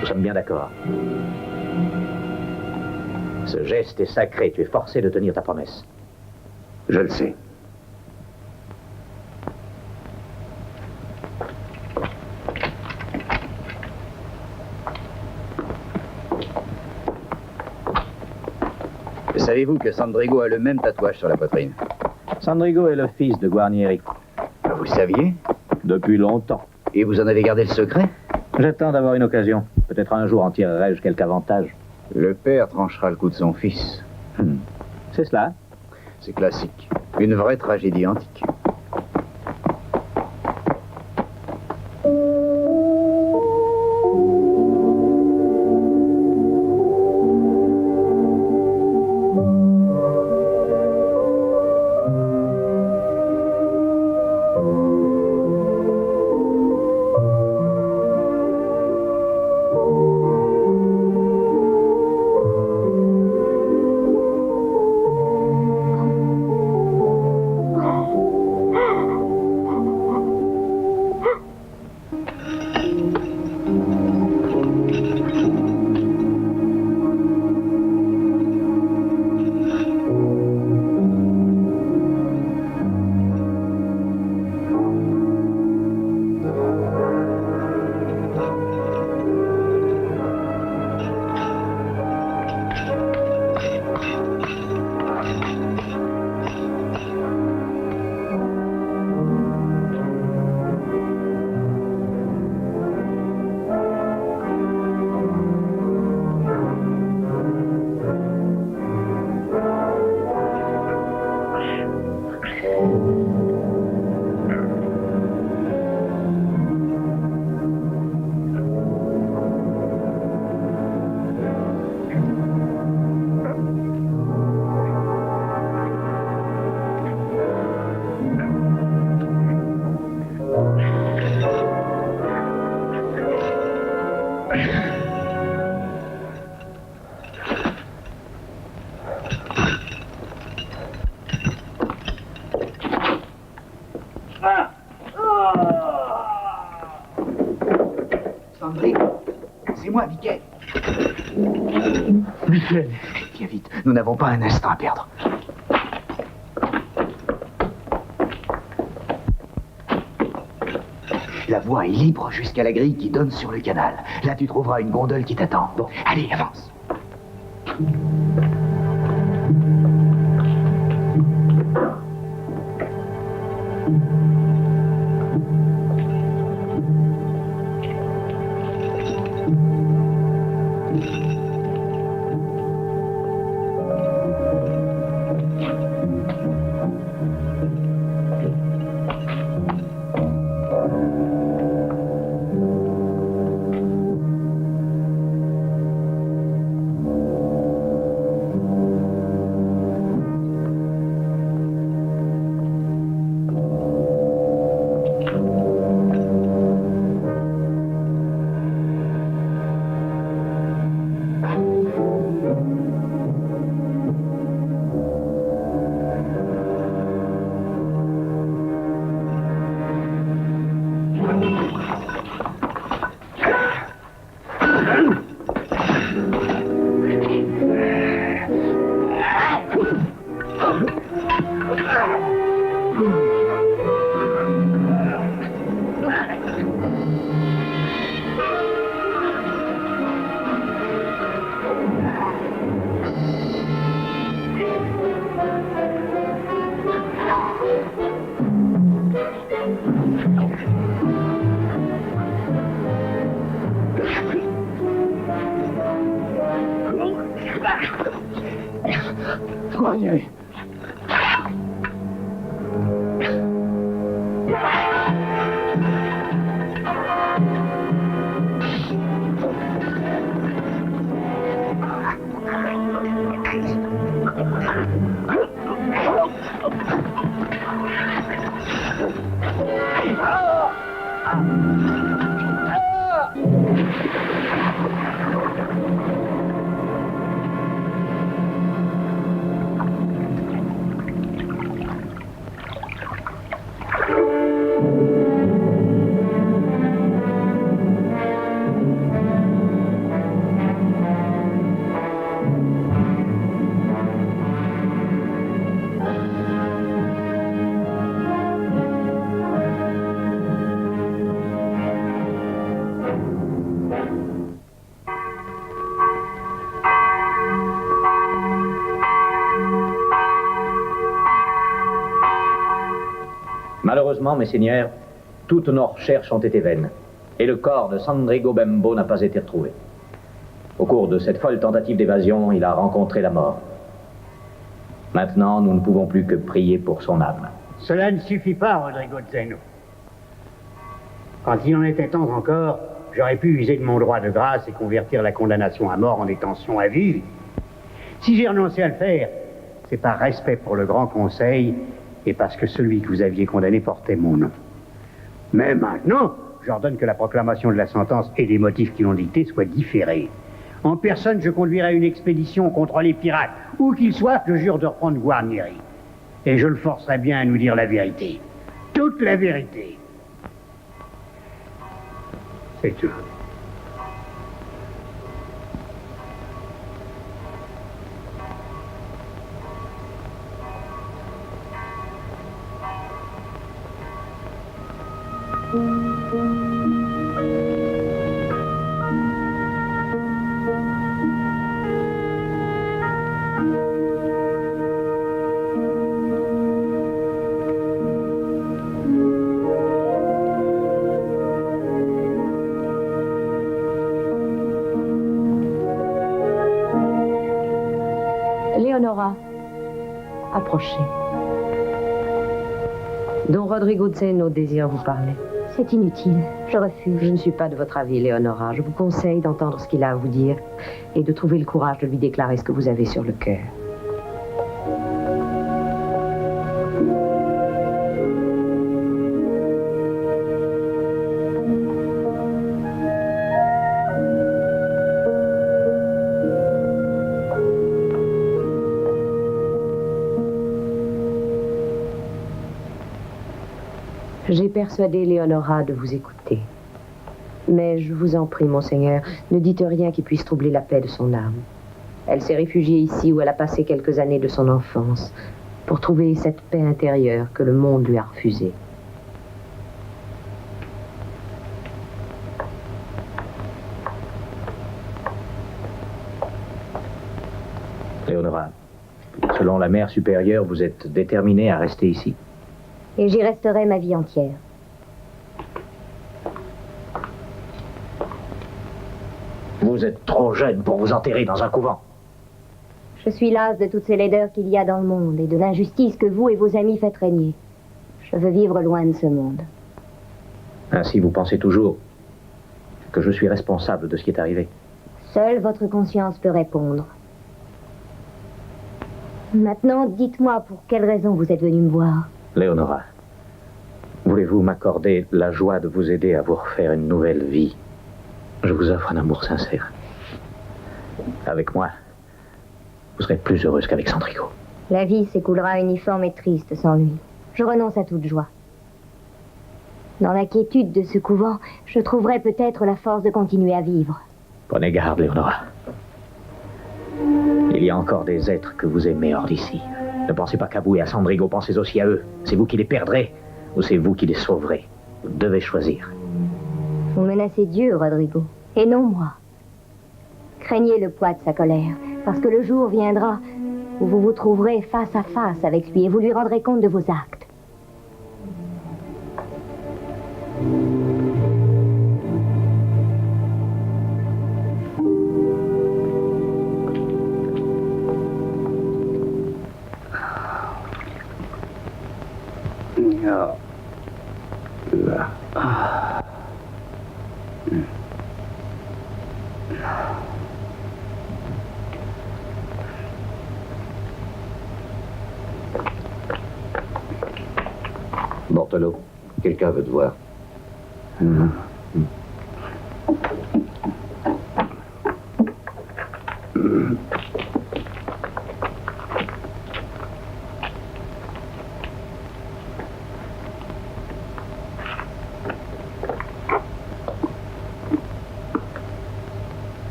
Nous sommes bien d'accord. Ce geste est sacré, tu es forcé de tenir ta promesse. Je le sais. Savez-vous que Sandrigo a le même tatouage sur la poitrine? Sandrigo est le fils de Guarnieri. Vous saviez? Depuis longtemps. Et vous en avez gardé le secret? J'attends d'avoir une occasion. Peut-être un jour en tirerai-je quelque avantage. Le père tranchera le cou de son fils. C'est cela? C'est classique. Une vraie tragédie antique. C'est moi, Michael. Michael. Viens vite, nous n'avons pas un instant à perdre. La voie est libre jusqu'à la grille qui donne sur le canal. Là, tu trouveras une gondole qui t'attend. Bon, allez, avance. Guarnieri. Malheureusement, mes seigneurs, toutes nos recherches ont été vaines. Et le corps de Sandrigo Bembo n'a pas été retrouvé. Au cours de cette folle tentative d'évasion, il a rencontré la mort. Maintenant, nous ne pouvons plus que prier pour son âme. Cela ne suffit pas, Rodrigo Zeno. Quand il en était temps encore, j'aurais pu user de mon droit de grâce et convertir la condamnation à mort en détention à vie. Si j'ai renoncé à le faire, c'est par respect pour le Grand Conseil et parce que celui que vous aviez condamné portait mon nom. Mais maintenant, j'ordonne que la proclamation de la sentence et les motifs qui l'ont dictée soient différés. En personne, je conduirai une expédition contre les pirates. Où qu'ils soient, je jure de reprendre Guarnieri. Et je le forcerai bien à nous dire la vérité. Toute la vérité. C'est tout. Léonora, approchez. Don Rodrigo Zeno désire vous parler. C'est inutile, je refuse. Je ne suis pas de votre avis, Léonora. Je vous conseille d'entendre ce qu'il a à vous dire et de trouver le courage de lui déclarer ce que vous avez sur le cœur. J'ai persuadé Léonora de vous écouter. Mais je vous en prie, monseigneur, ne dites rien qui puisse troubler la paix de son âme. Elle s'est réfugiée ici où elle a passé quelques années de son enfance pour trouver cette paix intérieure que le monde lui a refusée. Léonora, selon la mère supérieure, vous êtes déterminée à rester ici. Et j'y resterai ma vie entière. Vous êtes trop jeune pour vous enterrer dans un couvent. Je suis lasse de toutes ces laideurs qu'il y a dans le monde et de l'injustice que vous et vos amis faites régner. Je veux vivre loin de ce monde. Ainsi, vous pensez toujours que je suis responsable de ce qui est arrivé. Seule votre conscience peut répondre. Maintenant, dites-moi pour quelle raison vous êtes venu me voir. Léonora, voulez-vous m'accorder la joie de vous aider à vous refaire une nouvelle vie? Je vous offre un amour sincère. Avec moi, vous serez plus heureuse qu'avec Sandrigo. La vie s'écoulera uniforme et triste sans lui. Je renonce à toute joie. Dans la quiétude de ce couvent, je trouverai peut-être la force de continuer à vivre. Prenez garde, Léonora. Il y a encore des êtres que vous aimez hors d'ici. Ne pensez pas qu'à vous et à Sandrigo, pensez aussi à eux. C'est vous qui les perdrez ou c'est vous qui les sauverez. Vous devez choisir. Vous menacez Dieu, Rodrigo, et non moi. Craignez le poids de sa colère, parce que le jour viendra où vous vous trouverez face à face avec lui et vous lui rendrez compte de vos actes. Bortolo, quelqu'un veut te voir.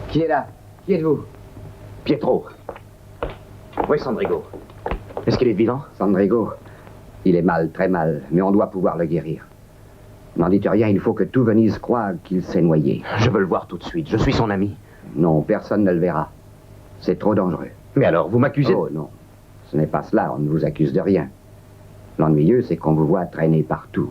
Qui est là? Qui êtes-vous? Pietro. Où est Sandrigo? Est-ce qu'il est vivant? Sandrigo, il est mal, très mal, mais on doit pouvoir le guérir. N'en dites rien, il faut que tout Venise croie qu'il s'est noyé. Je veux le voir tout de suite, je suis son ami. Non, personne ne le verra. C'est trop dangereux. Mais alors, vous m'accusez... Oh non, ce n'est pas cela, on ne vous accuse de rien. L'ennuyeux, c'est qu'on vous voit traîner partout.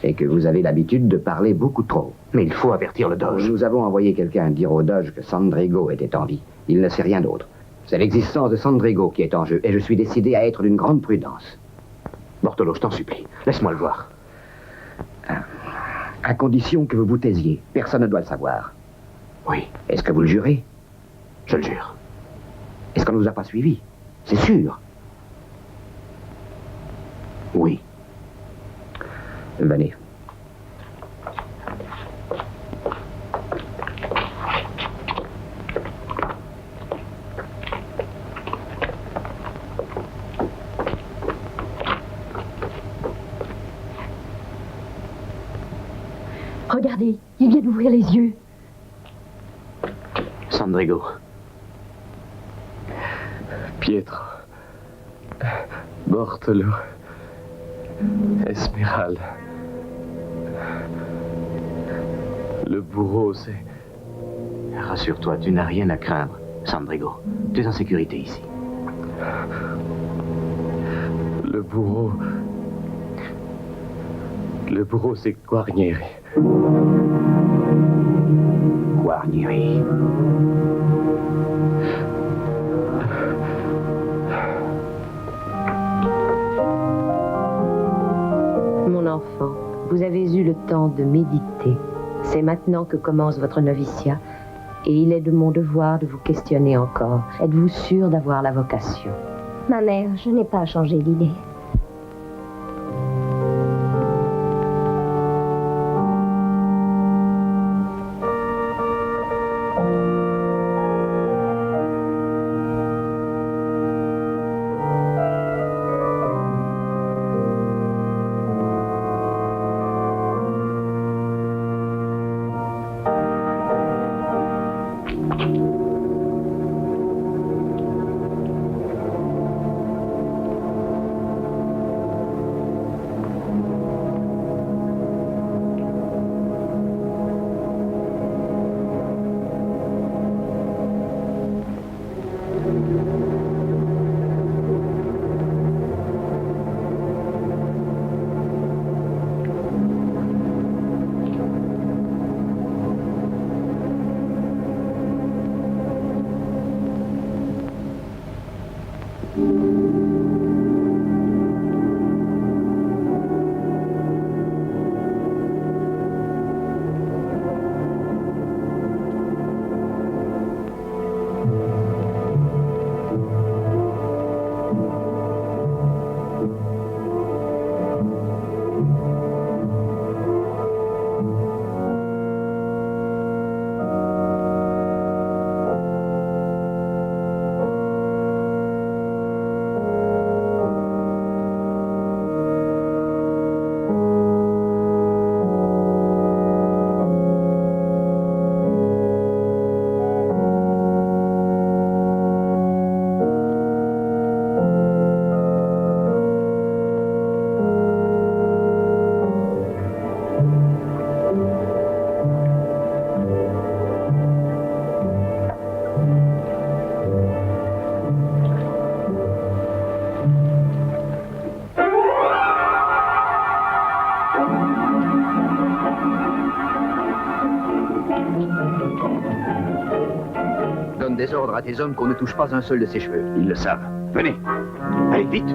Et que vous avez l'habitude de parler beaucoup trop. Mais il faut avertir le Doge. Nous avons envoyé quelqu'un dire au Doge que Sandrigo était en vie. Il ne sait rien d'autre. C'est l'existence de Sandrigo qui est en jeu, et je suis décidé à être d'une grande prudence. Bortolo, je t'en supplie, laisse-moi le voir. À condition que vous vous taisiez. Personne ne doit le savoir. Oui. Est-ce que vous le jurez? Je le jure. Est-ce qu'on ne nous a pas suivis? C'est sûr. Oui. Venez. Regardez, il vient d'ouvrir les yeux. Sandrigo. Pietro. Bortolo. Esmeralda. Le bourreau, c'est... Rassure-toi, tu n'as rien à craindre, Sandrigo. Tu es en sécurité ici. Le bourreau, c'est Guarnieri. Guarnieri. Mon enfant, vous avez eu le temps de méditer. C'est maintenant que commence votre noviciat et il est de mon devoir de vous questionner encore. Êtes-vous sûr d'avoir la vocation? Ma mère, je n'ai pas changé d'idée. Donne des ordres à tes hommes qu'on ne touche pas un seul de ses cheveux. Ils le savent. Venez. Allez, vite.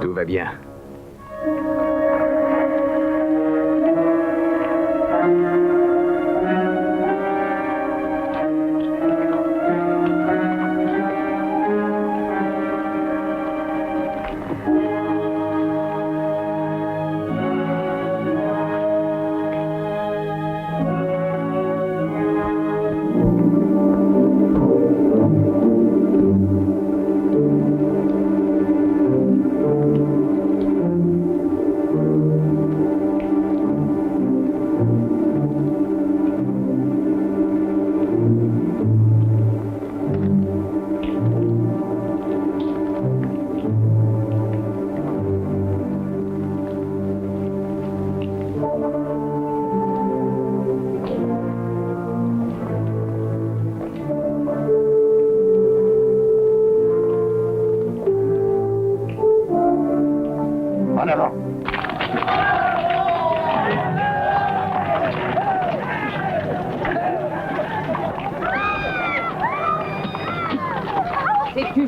Tout va bien.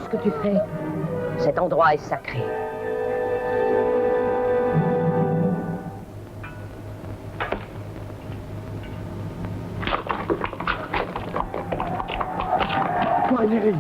ce que tu fais. Cet endroit est sacré. Valérie.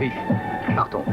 Vite, partons.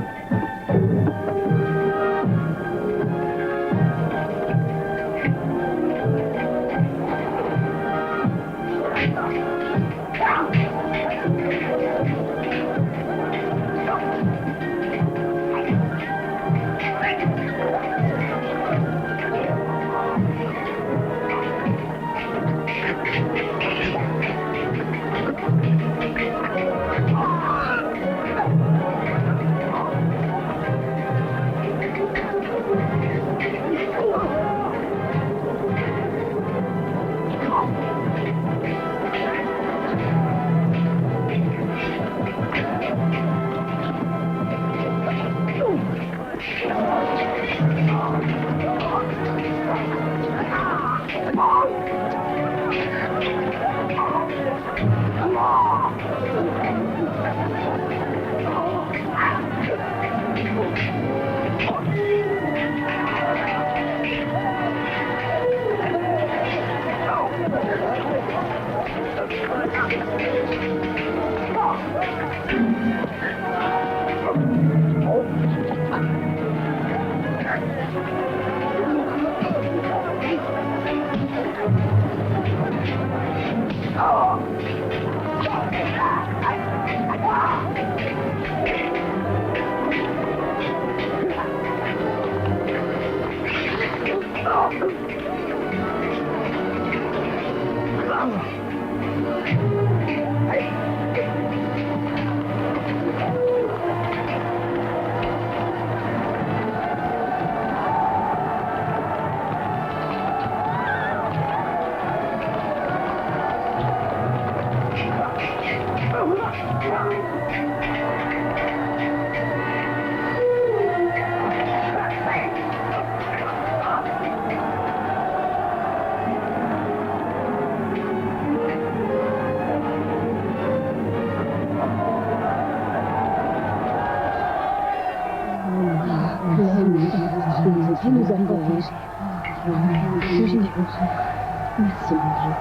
Merci, mon Dieu.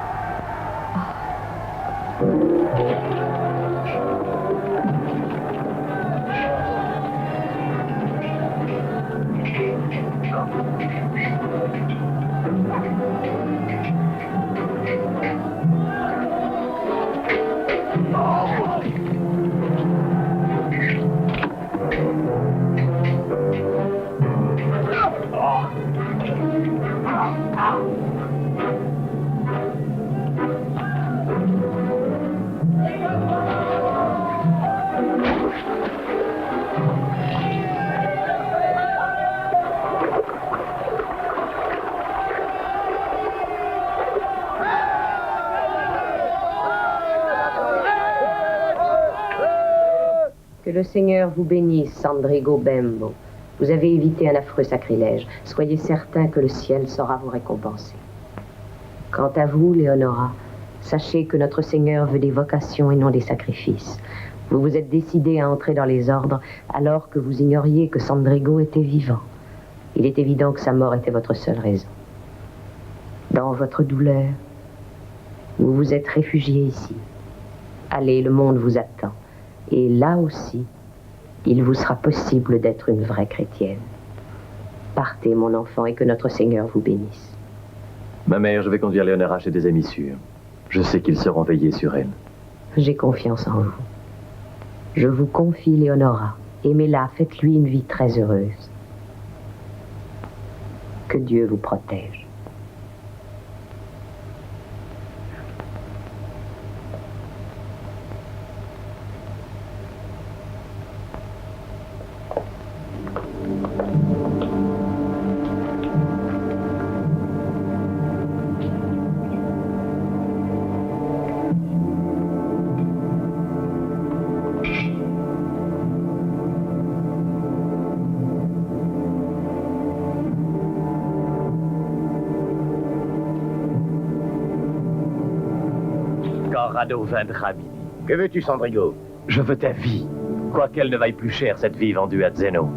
Que le Seigneur vous bénisse, Sandrigo Bembo. Vous avez évité un affreux sacrilège. Soyez certain que le ciel saura vous récompenser. Quant à vous, Léonora, sachez que notre Seigneur veut des vocations et non des sacrifices. Vous vous êtes décidé à entrer dans les ordres alors que vous ignoriez que Sandrigo était vivant. Il est évident que sa mort était votre seule raison. Dans votre douleur, vous vous êtes réfugié ici. Allez, le monde vous attend. Et là aussi, il vous sera possible d'être une vraie chrétienne. Partez, mon enfant, et que notre Seigneur vous bénisse. Ma mère, je vais conduire Léonora chez des amis sûrs. Je sais qu'ils seront veillés sur elle. J'ai confiance en vous. Je vous confie Léonora. Aimez-la, faites-lui une vie très heureuse. Que Dieu vous protège. Corrado Vendramini. Que veux-tu, Sandrigo? Je veux ta vie. Quoiqu'elle ne vaille plus cher, cette vie vendue à Zeno.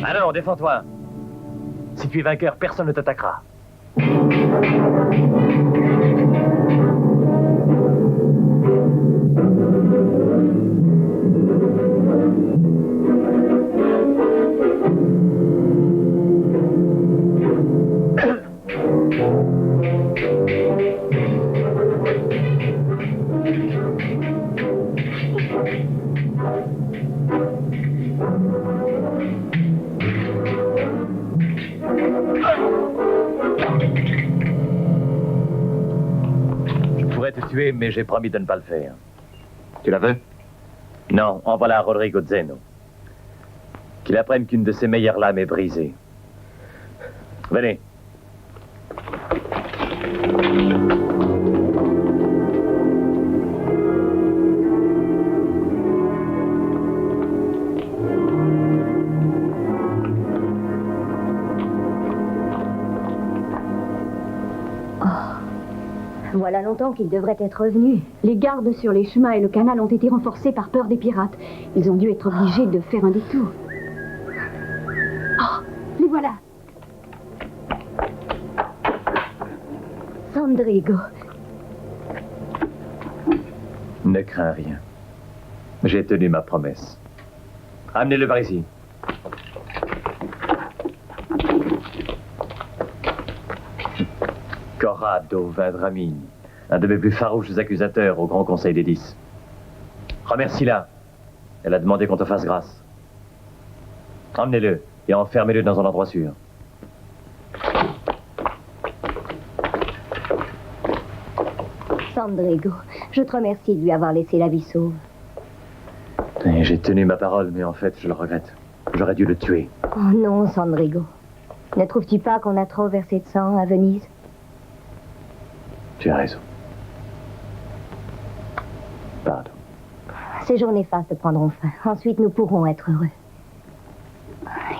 Alors, défends-toi. Si tu es vainqueur, personne ne t'attaquera. Tuer, mais j'ai promis de ne pas le faire. Tu la veux? Non, envoie-la à Rodrigo Zeno. Qu'il apprenne qu'une de ses meilleures lames est brisée. Venez. Voilà longtemps qu'ils devraient être revenus. Les gardes sur les chemins et le canal ont été renforcés par peur des pirates. Ils ont dû être obligés de faire un détour. Oh, les voilà. Sandrigo. Ne crains rien. J'ai tenu ma promesse. Amenez-le par ici. Corrado Vendramini, un de mes plus farouches accusateurs au Grand Conseil des 10. Remercie-la. Elle a demandé qu'on te fasse grâce. Emmenez-le et enfermez-le dans un endroit sûr. Sandrigo, je te remercie de lui avoir laissé la vie sauve. J'ai tenu ma parole, mais en fait, je le regrette. J'aurais dû le tuer. Oh non, Sandrigo. Ne trouves-tu pas qu'on a trop versé de sang à Venise? Tu as raison. Pardon. Ces jours néfastes prendront fin. Ensuite, nous pourrons être heureux.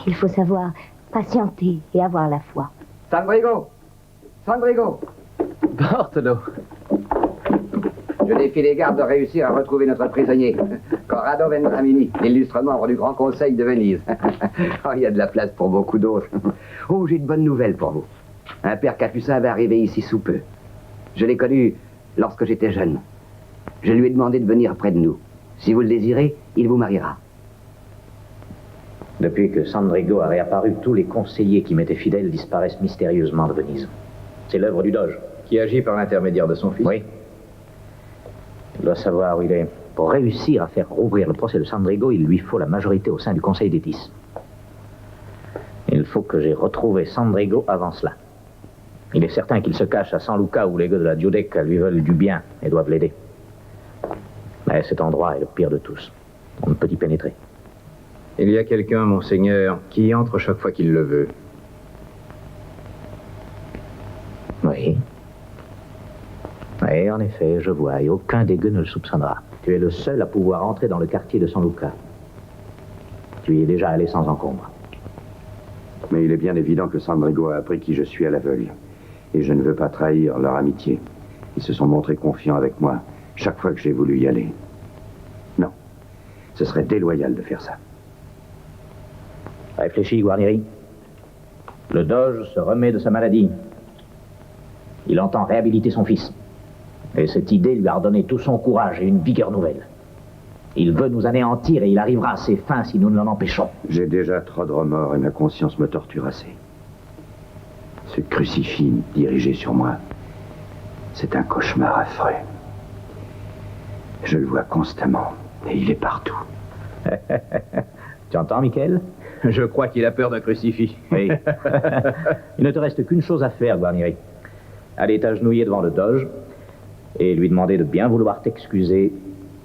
Il faut savoir patienter et avoir la foi. Sandrigo! Sandrigo! Bartolo! Je défie les gardes de réussir à retrouver notre prisonnier. Corrado Vendramini, l'illustre membre du Grand Conseil de Venise. Oh, il y a de la place pour beaucoup d'autres. Oh, j'ai une bonne nouvelle pour vous. Un père capucin va arriver ici sous peu. Je l'ai connu lorsque j'étais jeune. Je lui ai demandé de venir près de nous. Si vous le désirez, il vous mariera. Depuis que Sandrigo a réapparu, tous les conseillers qui m'étaient fidèles disparaissent mystérieusement de Venise. C'est l'œuvre du Doge. Qui agit par l'intermédiaire de son fils. Oui. Il doit savoir où il est. Pour réussir à faire rouvrir le procès de Sandrigo, il lui faut la majorité au sein du Conseil des 10. Il faut que j'aie retrouvé Sandrigo avant cela. Il est certain qu'il se cache à San Luca où les gars de la Giudecca lui veulent du bien et doivent l'aider. Mais cet endroit est le pire de tous. On ne peut y pénétrer. Il y a quelqu'un, monseigneur, qui y entre chaque fois qu'il le veut. Oui. Oui, en effet, je vois, et aucun des gueux ne le soupçonnera. Tu es le seul à pouvoir entrer dans le quartier de San Luca. Tu y es déjà allé sans encombre. Mais il est bien évident que Sandrigo a appris qui je suis à l'aveugle. Et je ne veux pas trahir leur amitié. Ils se sont montrés confiants avec moi chaque fois que j'ai voulu y aller. Non, ce serait déloyal de faire ça. Réfléchis, Guarnieri. Le Doge se remet de sa maladie. Il entend réhabiliter son fils. Et cette idée lui a redonné tout son courage et une vigueur nouvelle. Il veut nous anéantir et il arrivera à ses fins si nous ne l'en empêchons. J'ai déjà trop de remords et ma conscience me torture assez. Ce crucifix dirigé sur moi, c'est un cauchemar affreux. Je le vois constamment, et il est partout. Tu entends, Michael? Je crois qu'il a peur d'un crucifix. Oui. Il ne te reste qu'une chose à faire, Guarnieri. Aller t'agenouiller devant le doge et lui demander de bien vouloir t'excuser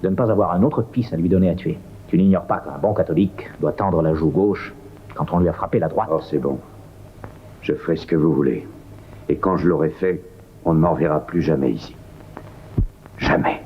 de ne pas avoir un autre fils à lui donner à tuer. Tu n'ignores pas qu'un bon catholique doit tendre la joue gauche quand on lui a frappé la droite. Oh, c'est bon. Je ferai ce que vous voulez. Et quand je l'aurai fait, on ne m'en verra plus jamais ici. Jamais.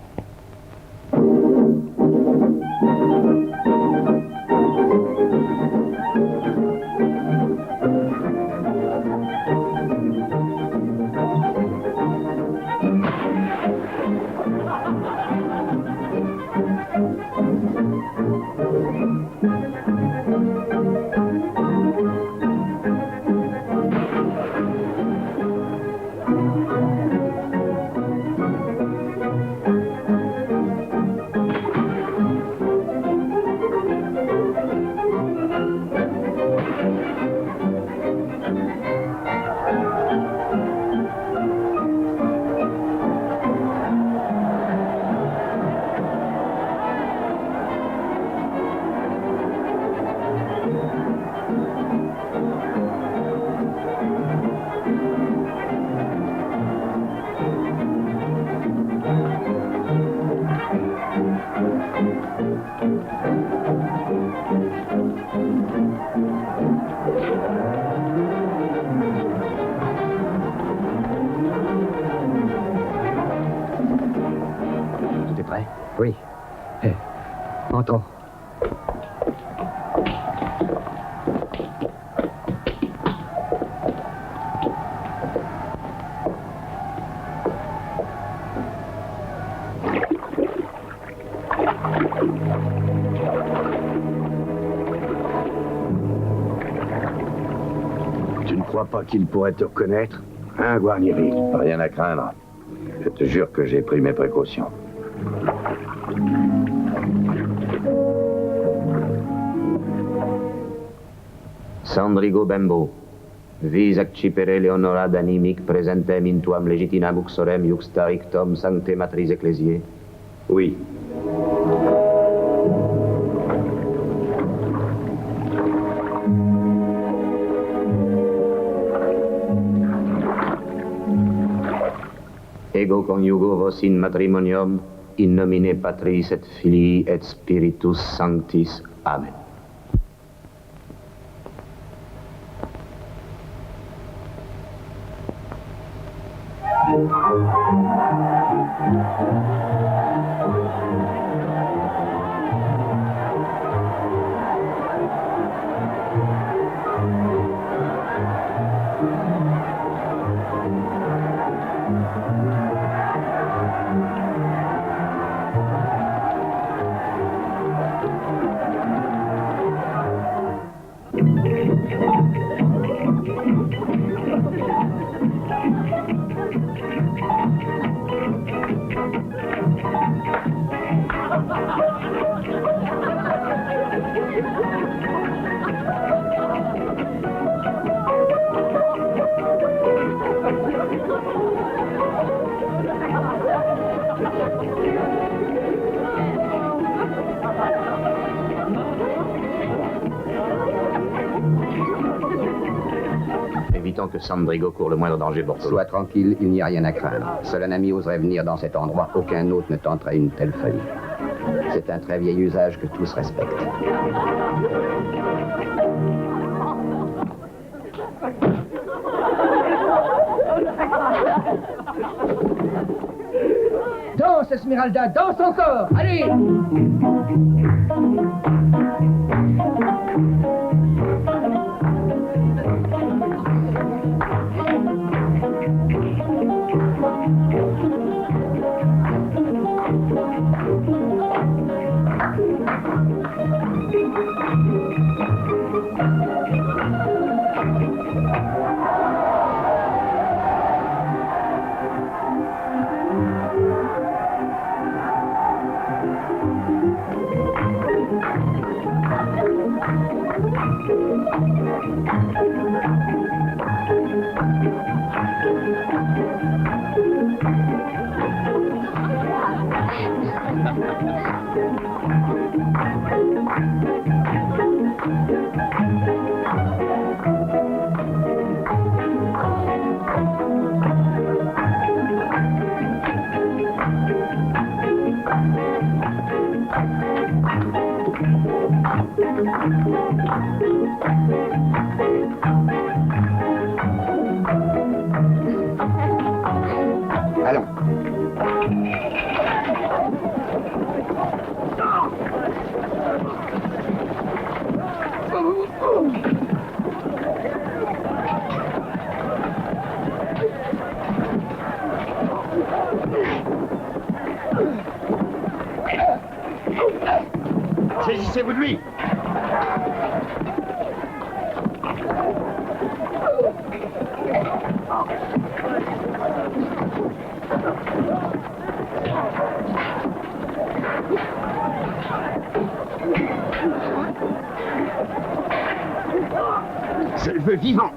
Oui. Entrons. Tu ne crois pas qu'il pourrait te reconnaître, hein, Guarnieri? Rien à craindre. Je te jure que j'ai pris mes précautions. Sandrigo Bembo, vis accipere Leonora d'animic presentem intuam legitinam uxorem iuxta ictum sancte matris ecclesiae? Oui. Ego coniugo vos in matrimonium, in nomine Patris et Filii et Spiritus Sanctis. Amen. Évitons que Sandrigo court le moindre danger, Bortolo. Sois tranquille, il n'y a rien à craindre. Seul un ami oserait venir dans cet endroit. Aucun autre ne tenterait une telle folie. C'est un très vieil usage que tous respectent. Danse, Esmeralda, danse encore. Allez! Allons. Saisissez-vous de lui. Je le veux vivant.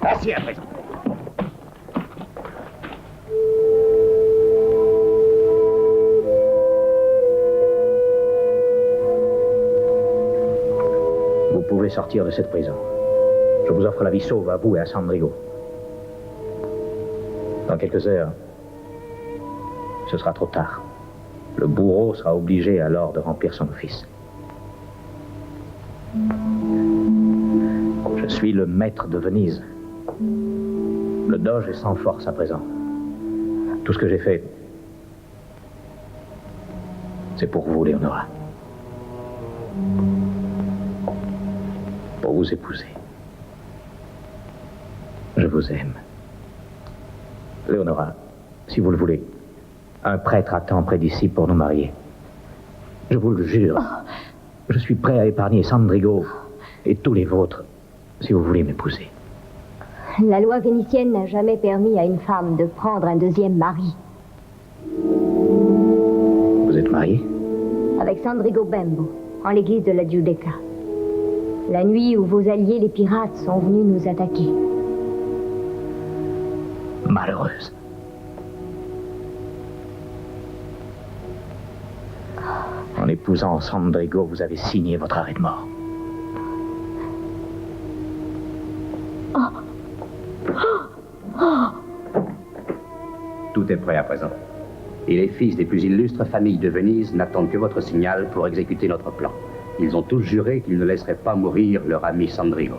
Assez à présent. Vous pouvez sortir de cette prison. Je vous offre la vie sauve à vous et à Sandrigo. Dans quelques heures, ce sera trop tard. Le bourreau sera obligé alors de remplir son office. Je suis le maître de Venise. Le doge est sans force à présent. Tout ce que j'ai fait, c'est pour vous, Léonora. Pour vous épouser. Je vous aime. Léonora, si vous le voulez, un prêtre attend près d'ici pour nous marier. Je vous le jure. Je suis prêt à épargner Sandrigo et tous les vôtres, si vous voulez m'épouser. La loi vénitienne n'a jamais permis à une femme de prendre un deuxième mari. Vous êtes marié? Avec Sandrigo Bembo, en l'église de la Giudecca. La nuit où vos alliés, les pirates, sont venus nous attaquer. Malheureuse. En épousant Sandrigo, vous avez signé votre arrêt de mort. Tout est prêt à présent. Et les fils des plus illustres familles de Venise n'attendent que votre signal pour exécuter notre plan. Ils ont tous juré qu'ils ne laisseraient pas mourir leur ami Sandrigo.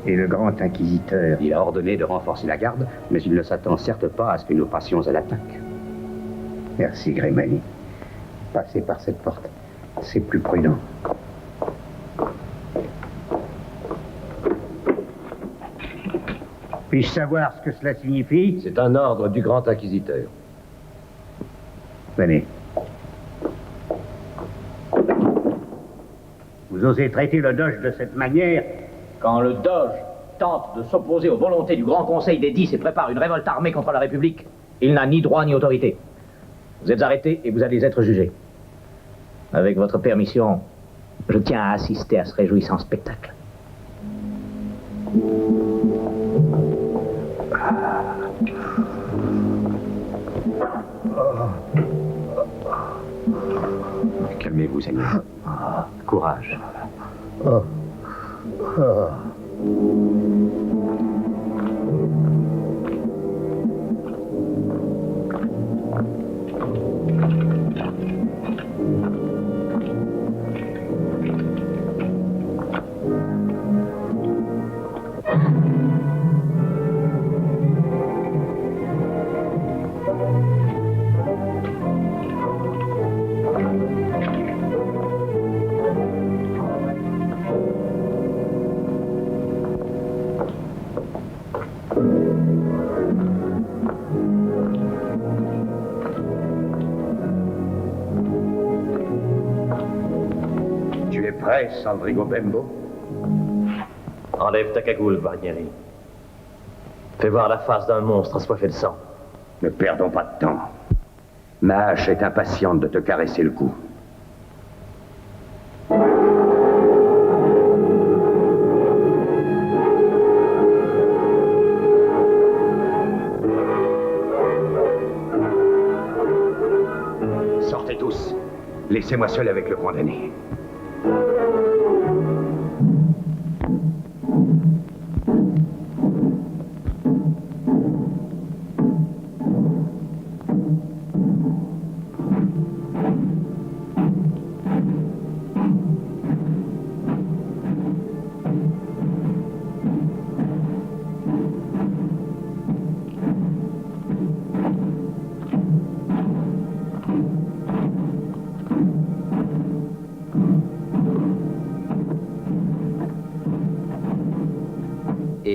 Et le grand inquisiteur? Il a ordonné de renforcer la garde, mais il ne s'attend certes pas à ce que nous passions à l'attaque. Merci, Grimani. Passez par cette porte. C'est plus prudent. Puis-je savoir ce que cela signifie? C'est un ordre du grand inquisiteur. Venez. Vous osez traiter le doge de cette manière? Quand le doge tente de s'opposer aux volontés du Grand Conseil des 10 et prépare une révolte armée contre la République, il n'a ni droit ni autorité. Vous êtes arrêté et vous allez être jugé. Avec votre permission, je tiens à assister à ce réjouissant spectacle. Calmez-vous, Seigneur. Courage. Prêt, Sandrigo Bembo? Enlève ta cagoule, Barnieri. Fais voir la face d'un monstre assoiffé de sang. Ne perdons pas de temps. Ma hache est impatiente de te caresser le cou. Sortez tous. Laissez-moi seul avec le condamné.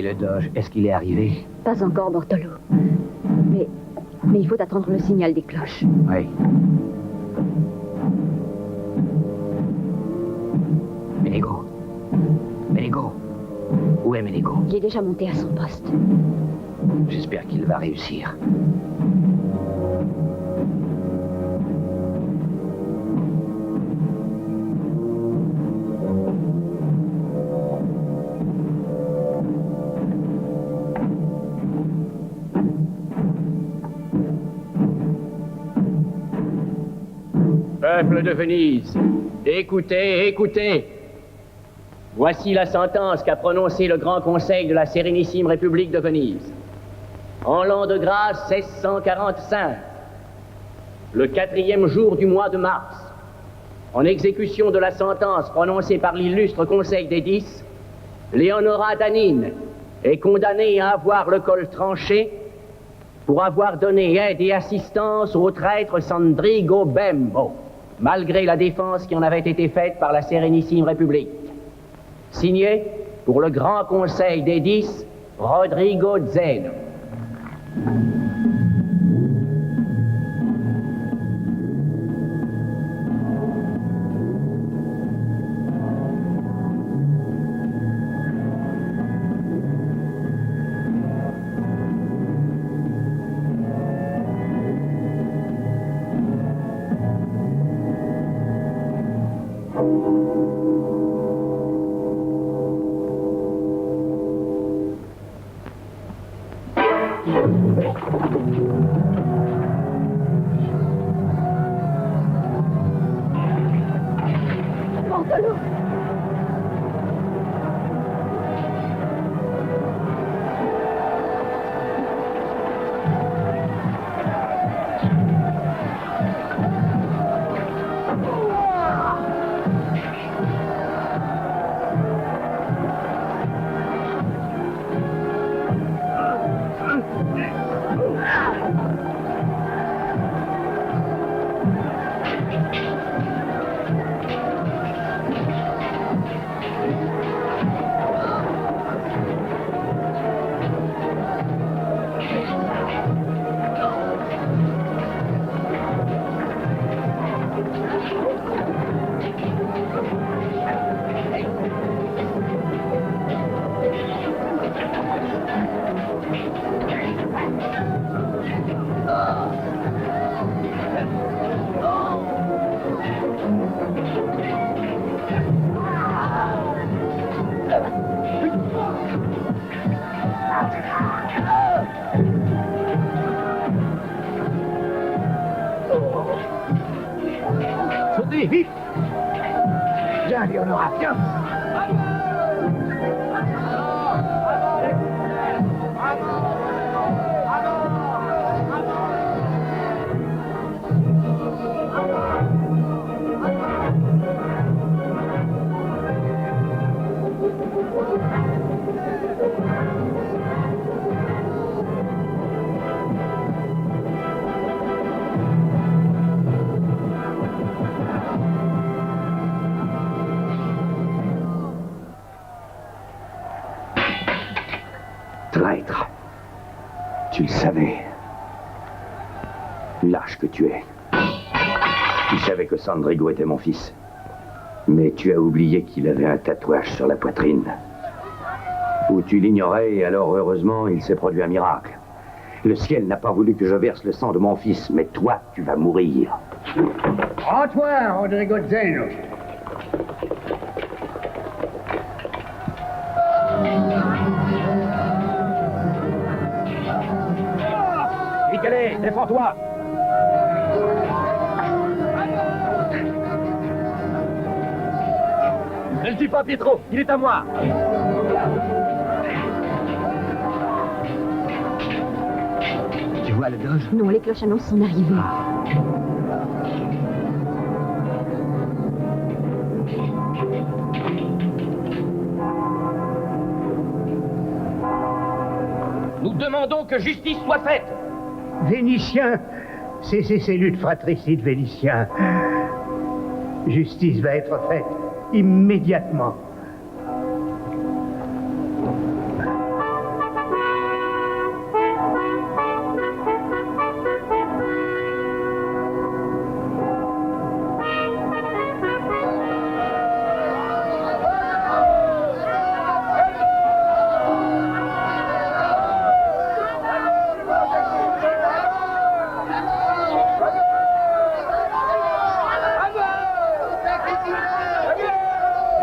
Et le Doge, est-ce qu'il est arrivé? Pas encore, Bortolo. Mais il faut attendre le signal des cloches. Oui. Ménégo. Ménégo. Où est Ménégo? Il est déjà monté à son poste. J'espère qu'il va réussir. Peuple de Venise, écoutez, écoutez. Voici la sentence qu'a prononcée le Grand Conseil de la Sérénissime République de Venise. En l'an de grâce 1645, le 4e jour du mois de mars, en exécution de la sentence prononcée par l'illustre Conseil des 10, Leonora Danine est condamnée à avoir le col tranché pour avoir donné aide et assistance au traître Sandrigo Bembo, malgré la défense qui en avait été faite par la Sérénissime République. Signé pour le Grand Conseil des 10, Rodrigo Zeno. Sautez, vite! Viens, Leonora, viens! Traître. Tu le savais. Lâche que tu es. Tu savais que Sandrigo était mon fils. Mais tu as oublié qu'il avait un tatouage sur la poitrine. Ou tu l'ignorais et alors, heureusement, il s'est produit un miracle. Le ciel n'a pas voulu que je verse le sang de mon fils, mais toi, tu vas mourir. Rends-toi, Rodrigo Zeno. Michele, défends-toi! Ne le tue pas, Pietro, il est à moi. Tu vois le Doge? Non, les cloches annoncent son arrivée. Nous demandons que justice soit faite. Vénitiens, cessez ces luttes fratricides, Vénitiens. Justice va être faite immédiatement.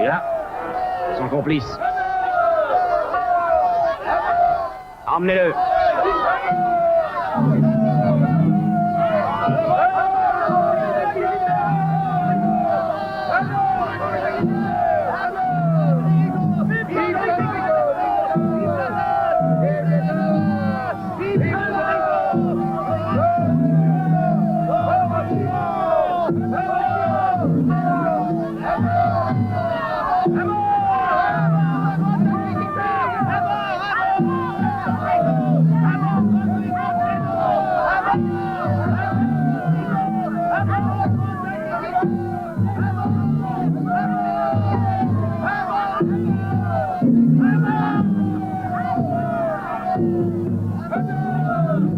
Voilà. Son complice. Emmenez-le.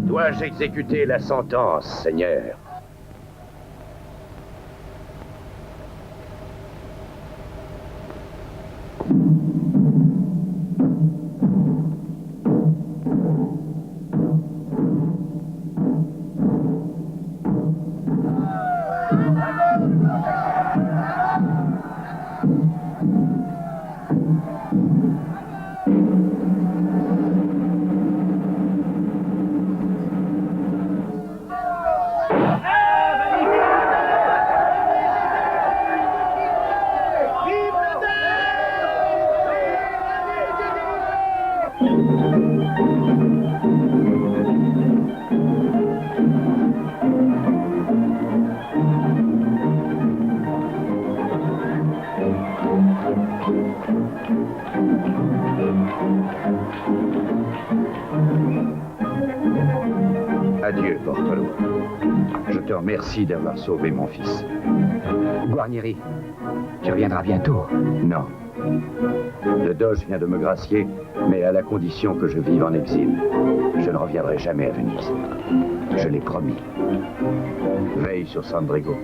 Dois-je exécuter la sentence, Seigneur? Adieu, Bortolo. Je te remercie d'avoir sauvé mon fils. Guarnieri, tu reviendras bientôt. Non. Le Doge vient de me gracier, mais à la condition que je vive en exil. Je ne reviendrai jamais à Venise. Je l'ai promis. Veille sur Sandrigo.